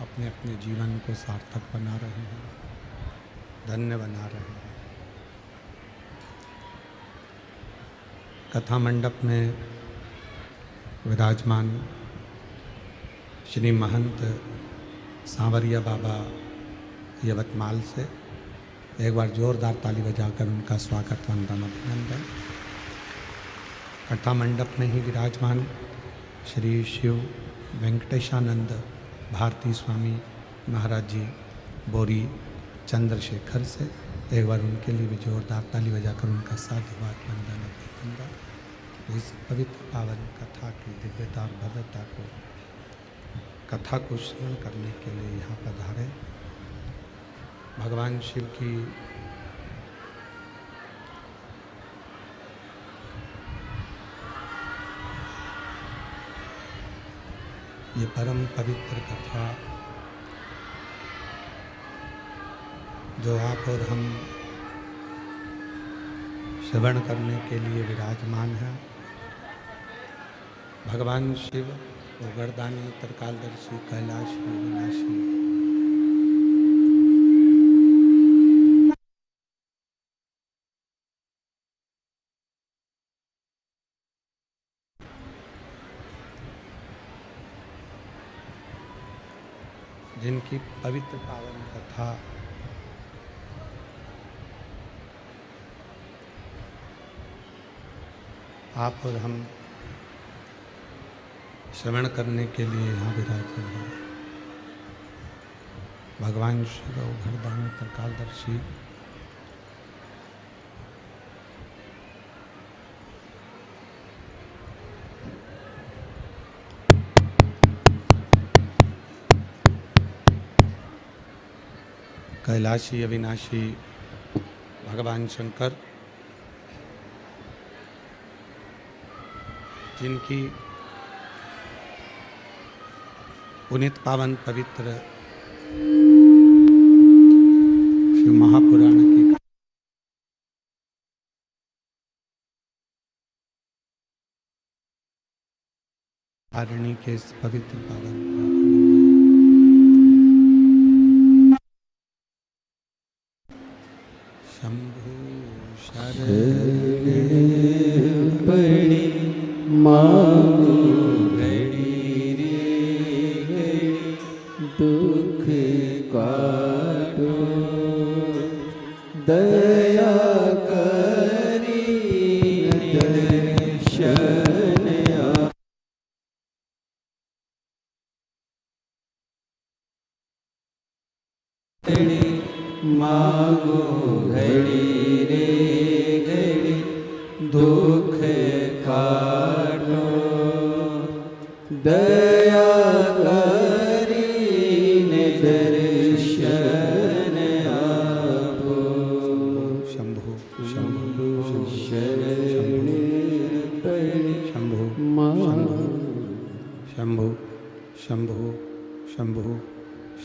अपने अपने जीवन को सार्थक बना रहे हैं, धन्य बना रहे हैं। कथा मंडप में विराजमान श्री महंत सांवरिया बाबा यवतमाल से एक बार जोरदार ताली बजाकर उनका स्वागत वंदन अभिनंदन। कथा मंडप में ही विराजमान श्री शिव वेंकटेशानंद भारती स्वामी महाराज जी बोरी चंद्रशेखर से एक बार उनके लिए भी जोरदार ताली बजाकर उनका साधुवाद वंदन अभिनंदन। इस पवित्र पावन कथा की दिव्यता और भव्यता को कथा को श्रवण करने के लिए यहाँ पधारे। भगवान शिव की ये परम पवित्र कथा जो आप और हम श्रवण करने के लिए विराजमान है, भगवान शिव गोगर्दानी त्रिकालदर्शी कैलाश अविनाशी जिनकी पवित्र पावन कथा आप और हम श्रवण करने के लिए यहाँ विराजे हैं भगवान शिव घरदानी त्रिकालदर्शी कैलाशी अविनाशी भगवान शंकर, जिनकी पुनीत पावन पवित्र शिव महापुराण की आरणी के इस पवित्र पावन शंभु शरण पड़ी मांगो घड़ी रे घड़ी दुख काटो दया करी दर्शन मांगो घड़ी रे घड़ी दुख काटो दया करी दर्शन आपो शंभु शंभु शरण पड़ी शंभु मांगो शंभु शंभु शंभु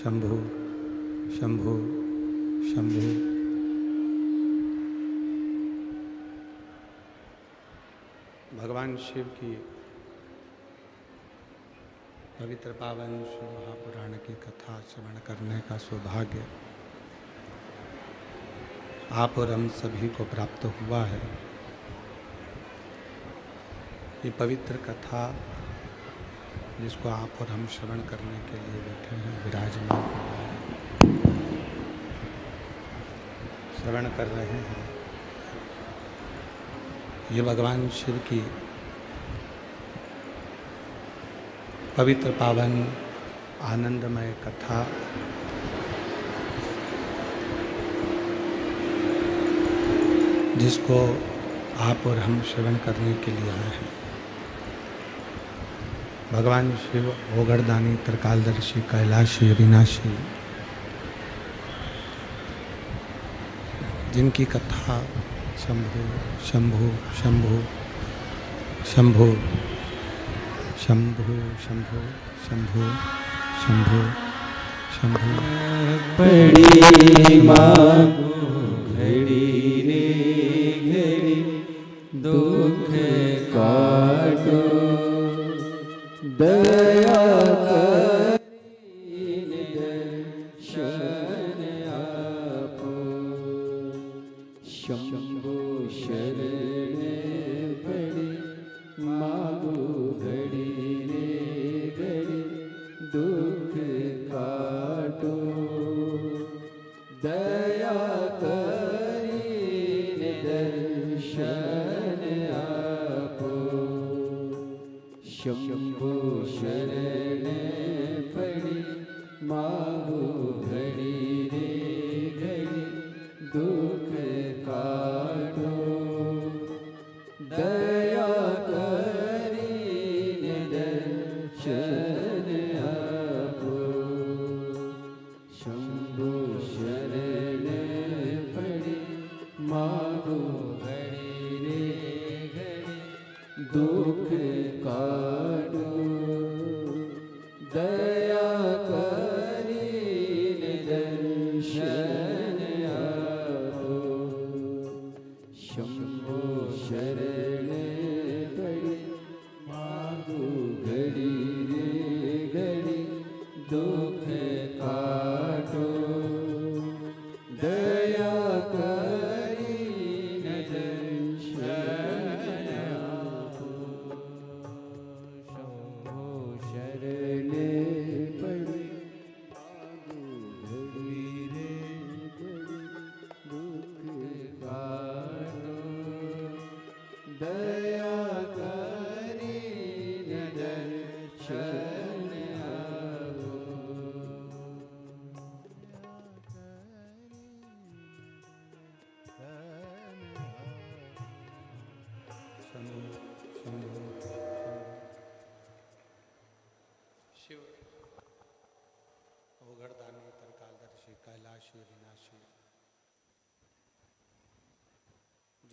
शंभु शंभु शंभु भगवान शिव की पवित्र पावन शिव महापुराण की कथा श्रवण करने का सौभाग्य आप और हम सभी को प्राप्त हुआ है। ये पवित्र कथा जिसको आप और हम श्रवण करने के लिए बैठे हैं, विराजमान हुआ है, श्रवण कर रहे हैं। ये भगवान शिव की पवित्र पावन आनंदमय कथा जिसको आप और हम श्रवण करने के लिए आए हैं। भगवान शिव ओगरदानी त्रिकालदर्शी कैलाशी अविनाशी, जिनकी कथा शंभु शंभु शंभु शंभु शंभु शंभु शंभु शंभु शंभु पड़ी मांगो घड़ी रे घड़ी दुख काटो दया करी दर्शन आपो शंभु शरण पड़ी मांगो घड़ी रे घड़ी दुख काटो दया करी दर्शन आपो शंभु शरण पड़ी मांगो घड़ी रे घड़ी दुख काटो दया करी दर्शन आपो शंभु शरण पड़ी मांगो घड़ी रे घड़ी दुख काटो दया करी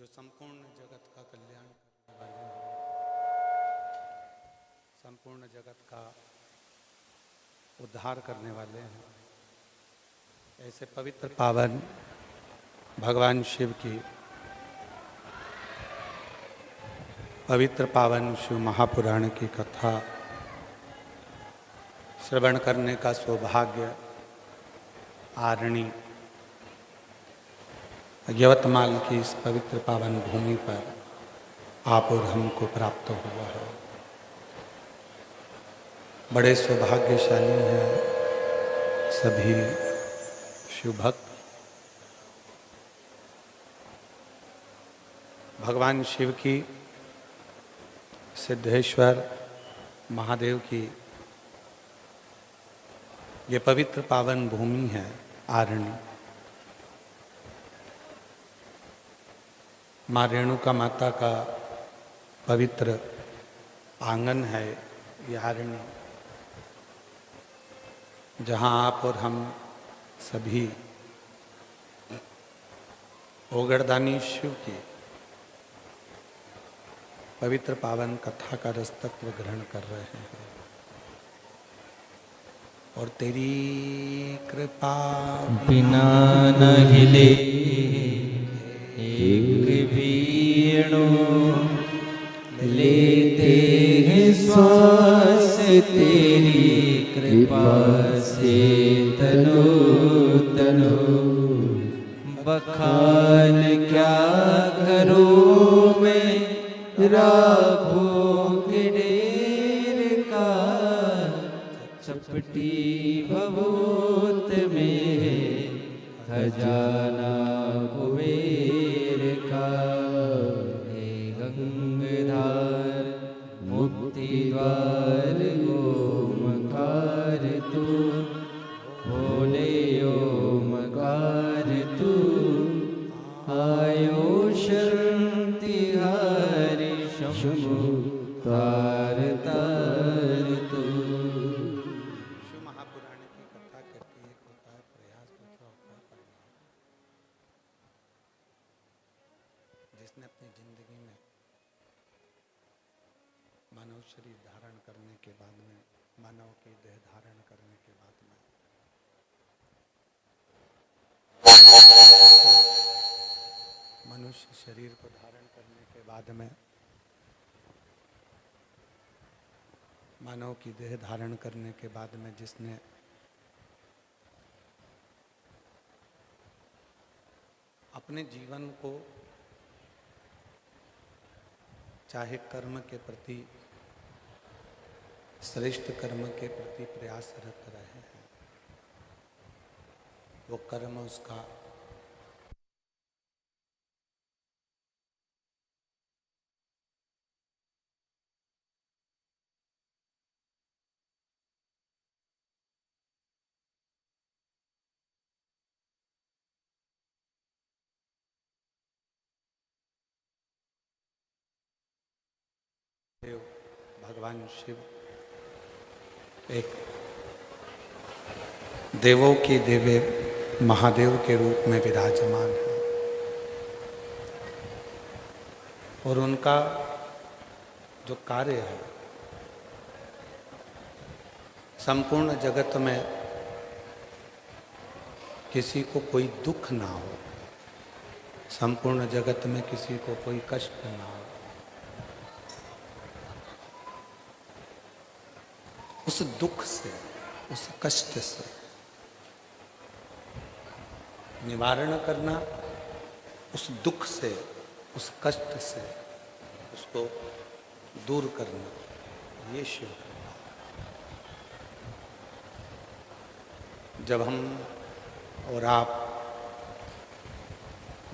जो संपूर्ण जगत का कल्याण करने वाले हैं, संपूर्ण जगत का उद्धार करने वाले हैं, ऐसे पवित्र पावन भगवान शिव की पवित्र पावन शिव महापुराण की कथा श्रवण करने का सौभाग्य आरणी यवतमाल की इस पवित्र पावन भूमि पर आप और हमको प्राप्त हुआ है। बड़े सौभाग्यशाली हैं सभी शिव भक्त। भगवान शिव की सिद्धेश्वर महादेव की ये पवित्र पावन भूमि है आरण्य। माँ रेणुका माता का पवित्र आंगन है ये आरण्य, जहाँ आप और हम सभी ओगरदानी शिव की पवित्र पावन कथा का रसतत्व ग्रहण कर रहे हैं। और तेरी कृपा बिना न हिले एक भी अणु, लेते हैं श्वास तेरी कृपा से तनु तनु। बखान क्या करूं मैं राखों के ढेर का, चपटी भभूत में खजाना कुबेर का। हे गंगाधार मुक्ति द्वार ओमकार तू, भोले ओमकार तू। आयो शांति हरि शंभु तार तार तू। शिव महापुराण की कथा करके एक होता है प्रयास, दूसरा होता है परिणाम। जिसने अपनी जिंदगी में मानव शरीर धारण करने के बाद में, मानव की देह धारण करने के बाद में मनुष्य शरीर को धारण करने के बाद में, मानव की देह धारण करने के बाद में जिसने अपने जीवन को चाहे कर्म के प्रति, श्रेष्ठ कर्म के प्रति प्रयासरत रहे हैं, वो कर्म उसका देव भगवान शिव एक देवों के देवे महादेव के रूप में विराजमान है। और उनका जो कार्य है, संपूर्ण जगत में किसी को कोई दुख ना हो, संपूर्ण जगत में किसी को कोई कष्ट ना हो, उस दुख से, उस कष्ट से निवारण करना, उस दुख से, उस कष्ट से उसको दूर करना, ये शिव कृपा। जब हम और आप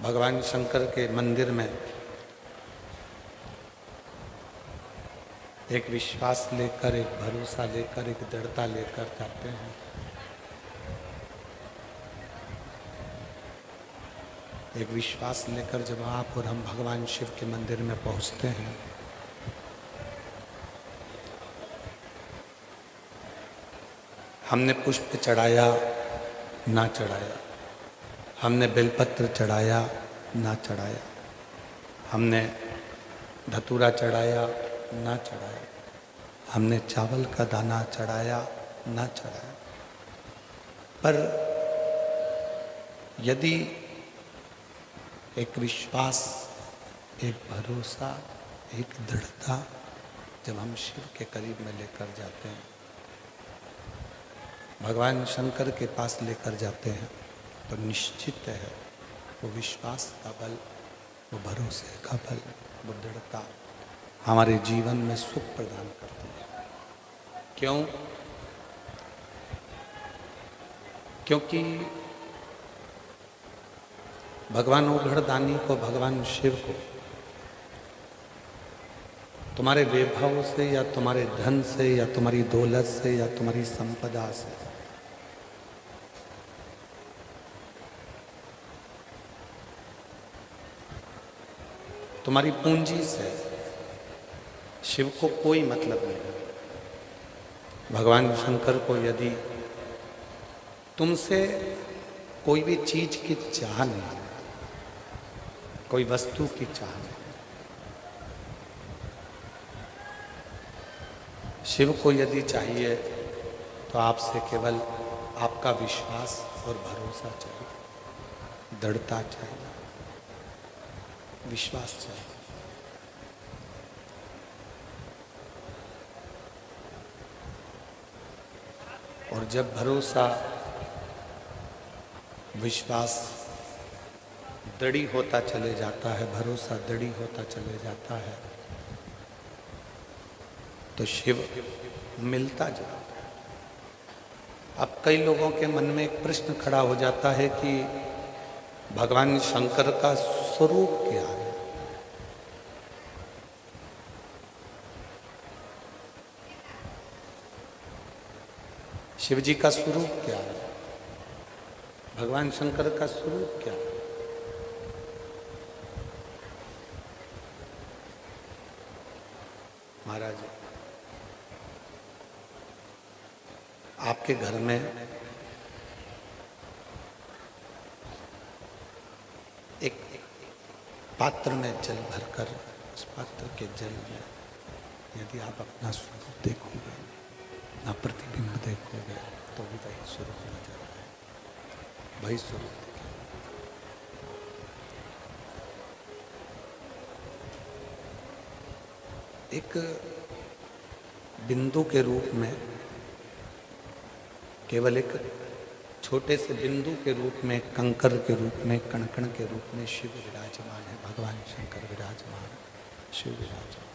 भगवान शंकर के मंदिर में एक विश्वास लेकर, एक भरोसा लेकर, एक दृढ़ता लेकर जाते हैं, एक विश्वास लेकर जब आप और हम भगवान शिव के मंदिर में पहुंचते हैं, हमने पुष्प चढ़ाया ना चढ़ाया, हमने बेलपत्र चढ़ाया ना चढ़ाया, हमने धतूरा चढ़ाया ना चढ़ाया, हमने चावल का दाना चढ़ाया ना चढ़ाया, पर यदि एक विश्वास, एक भरोसा, एक दृढ़ता जब हम शिव के करीब में लेकर जाते हैं, भगवान शंकर के पास लेकर जाते हैं, तो निश्चित है वो विश्वास का बल, वो भरोसे का बल, वो दृढ़ता हमारे जीवन में सुख प्रदान करती है। क्यों? क्योंकि भगवान ओढ़दानी को, भगवान शिव को तुम्हारे वैभव से या तुम्हारे धन से या तुम्हारी दौलत से या तुम्हारी संपदा से, तुम्हारी पूंजी से शिव को कोई मतलब नहीं। भगवान शंकर को यदि तुमसे कोई भी चीज की चाह नहीं, कोई वस्तु की चाह नहीं, शिव को यदि चाहिए तो आपसे केवल आपका विश्वास और भरोसा चाहिए, दृढ़ता चाहिए, विश्वास चाहिए। और जब भरोसा, विश्वास दृढ़ होता चले जाता है, भरोसा दृढ़ होता चले जाता है, तो शिव मिलता जाता है। अब कई लोगों के मन में एक प्रश्न खड़ा हो जाता है कि भगवान शंकर का स्वरूप क्या है? शिव जी का स्वरूप क्या है? भगवान शंकर का स्वरूप क्या है? महाराज, आपके घर में एक पात्र में जल भरकर, उस पात्र के जल में यदि आप अपना स्वरूप देखोगे, अपना प्रतिबिंब देखोगे, तो भी वही स्वरूप नजर आए, वही स्वरूप दिखे। एक बिंदु के रूप में, केवल एक छोटे से बिंदु के रूप में, कंकर के रूप में, कण-कण के रूप में शिव विराजमान है, भगवान शंकर विराजमान है, शिव विराजमान।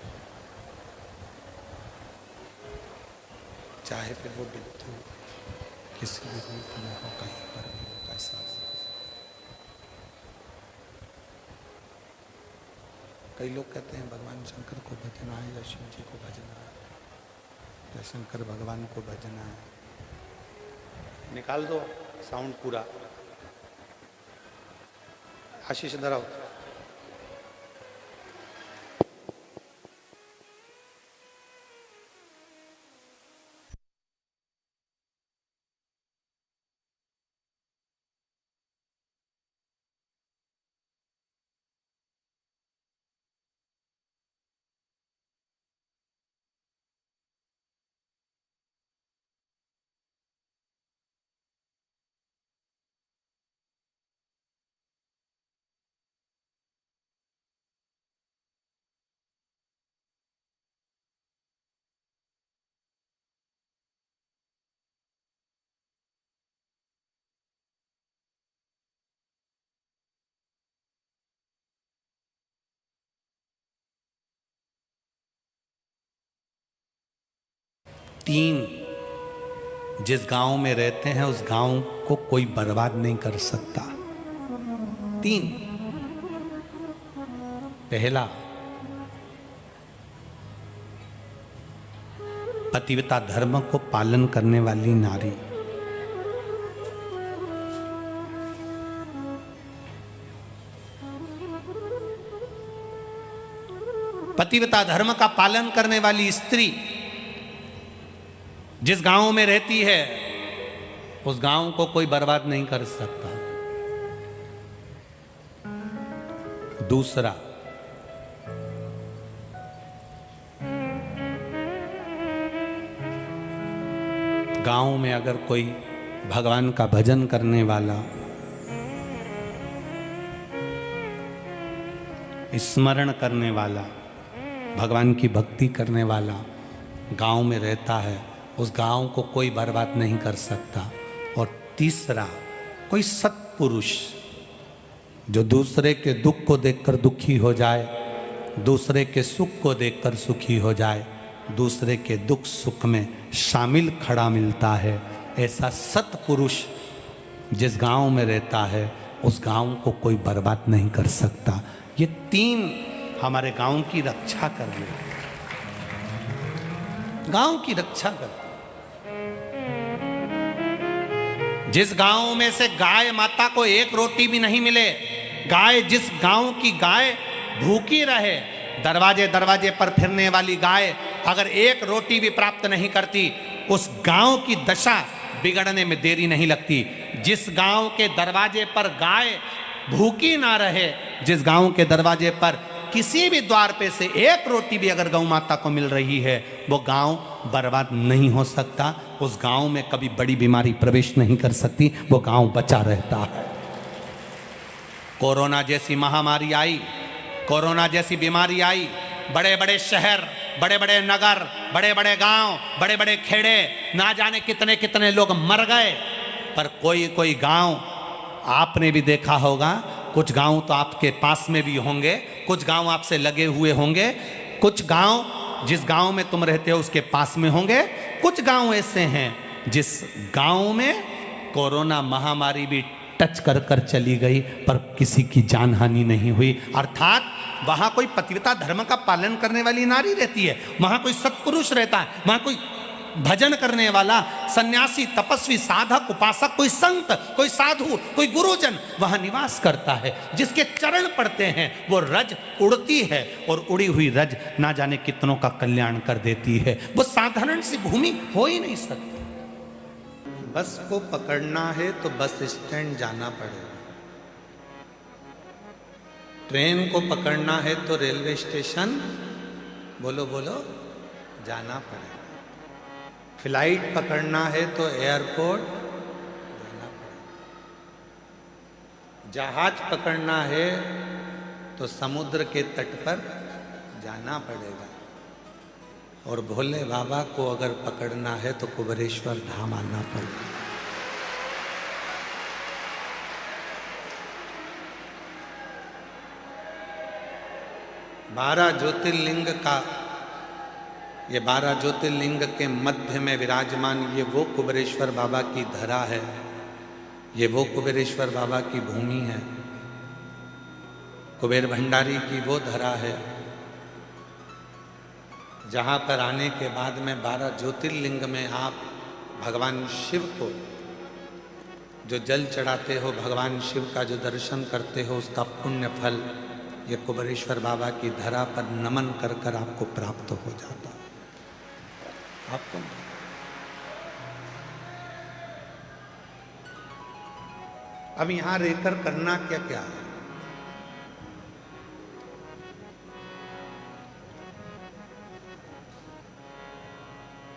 चाहे फिर वो बिंदु किसी भी रूप में हो, कहीं पर भी हो, कैसा हो। कई लोग कहते हैं भगवान शंकर को भजना है या शिव जी को भजना है या शंकर भगवान को भजना है। निकाल दो साउंड पूरा। आशीष इधर आओ। तीन, जिस गांव में रहते हैं उस गांव को कोई बर्बाद नहीं कर सकता। तीन, पहला, पतिव्रता धर्म को पालन करने वाली नारी। पतिव्रता धर्म का पालन करने वाली स्त्री जिस गांव में रहती है उस गांव को कोई बर्बाद नहीं कर सकता। दूसरा, गांव में अगर कोई भगवान का भजन करने वाला, स्मरण करने वाला, भगवान की भक्ति करने वाला गांव में रहता है, उस गांव को कोई बर्बाद नहीं कर सकता। और तीसरा, कोई सत्पुरुष जो दूसरे के दुख को देखकर दुखी हो जाए, दूसरे के सुख को देखकर सुखी हो जाए, दूसरे के दुख सुख में शामिल खड़ा मिलता है, ऐसा सत्पुरुष जिस गांव में रहता है उस गांव को कोई बर्बाद नहीं कर सकता। ये तीन हमारे गांव की रक्षा करने, गांव की रक्षा करने। जिस गांव में से गाय माता को एक रोटी भी नहीं मिले, गाय, जिस गांव की गाय भूखी रहे, दरवाजे दरवाजे पर फिरने वाली गाय अगर एक रोटी भी प्राप्त नहीं करती, उस गांव की दशा बिगड़ने में देरी नहीं लगती। जिस गांव के दरवाजे पर गाय भूखी ना रहे, जिस गांव के दरवाजे पर किसी भी द्वार पे से एक रोटी भी अगर गौ माता को मिल रही है, वो गांव बर्बाद नहीं हो सकता। उस गांव में कभी बड़ी बीमारी प्रवेश नहीं कर सकती, वो गांव बचा रहता है। कोरोना जैसी महामारी आई, कोरोना जैसी बीमारी आई, बड़े बड़े शहर, बड़े बड़े नगर, बड़े बड़े गांव, बड़े बड़े खेड़े, ना जाने कितने कितने लोग मर गए। पर कोई कोई गांव आपने भी देखा होगा, कुछ गांव तो आपके पास में भी होंगे, कुछ गांव आपसे लगे हुए होंगे, कुछ गांव जिस गांव में तुम रहते हो उसके पास में होंगे, कुछ गांव ऐसे हैं जिस गांव में कोरोना महामारी भी टच कर कर चली गई पर किसी की जान हानि नहीं हुई। अर्थात वहां कोई पतिव्रता धर्म का पालन करने वाली नारी रहती है, वहां कोई सत्पुरुष रहता है, वहां कोई भजन करने वाला सन्यासी, तपस्वी, साधक, उपासक, कोई संत, कोई साधु, कोई गुरुजन वहां निवास करता है। जिसके चरण पड़ते हैं वो रज उड़ती है और उड़ी हुई रज ना जाने कितनों का कल्याण कर देती है। वो साधारण सी भूमि हो ही नहीं सकती। बस को पकड़ना है तो बस स्टैंड जाना पड़ेगा, ट्रेन को पकड़ना है तो रेलवे स्टेशन बोलो बोलो जाना पड़ेगा, फ्लाइट पकड़ना है तो एयरपोर्ट जाना पड़ेगा, जहाज पकड़ना है तो समुद्र के तट पर जाना पड़ेगा, और भोले बाबा को अगर पकड़ना है तो कुबेरेश्वर धाम आना पड़ेगा। बारह ज्योतिर्लिंग का, ये 12 ज्योतिर्लिंग के मध्य में विराजमान ये वो कुबेरेश्वर बाबा की धरा है, ये वो कुबेरेश्वर बाबा की भूमि है, कुबेर भंडारी की वो धरा है जहाँ पर आने के बाद में 12 ज्योतिर्लिंग में आप भगवान शिव को जो जल चढ़ाते हो, भगवान शिव का जो दर्शन करते हो, उसका पुण्य फल ये कुबेरेश्वर बाबा की धरा पर नमन कर कर आपको प्राप्त हो जाता है। आपको अब यहां रहकर करना क्या क्या है?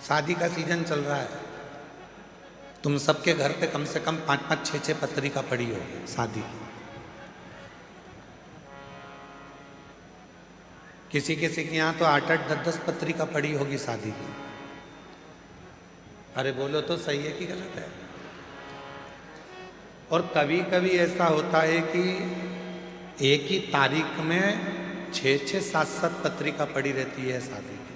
शादी का सीजन चल रहा है, तुम सबके घर पे कम से कम 5-5, 6-6 पत्रिका पड़ी होगी शादी की। किसी किसी के यहाँ तो 8-8, 10-10 पत्रिका पड़ी होगी शादी की। अरे बोलो तो सही है कि गलत है? और कभी कभी ऐसा होता है कि एक ही तारीख में 6-6, 7-7 पत्रिका पड़ी रहती है शादी की।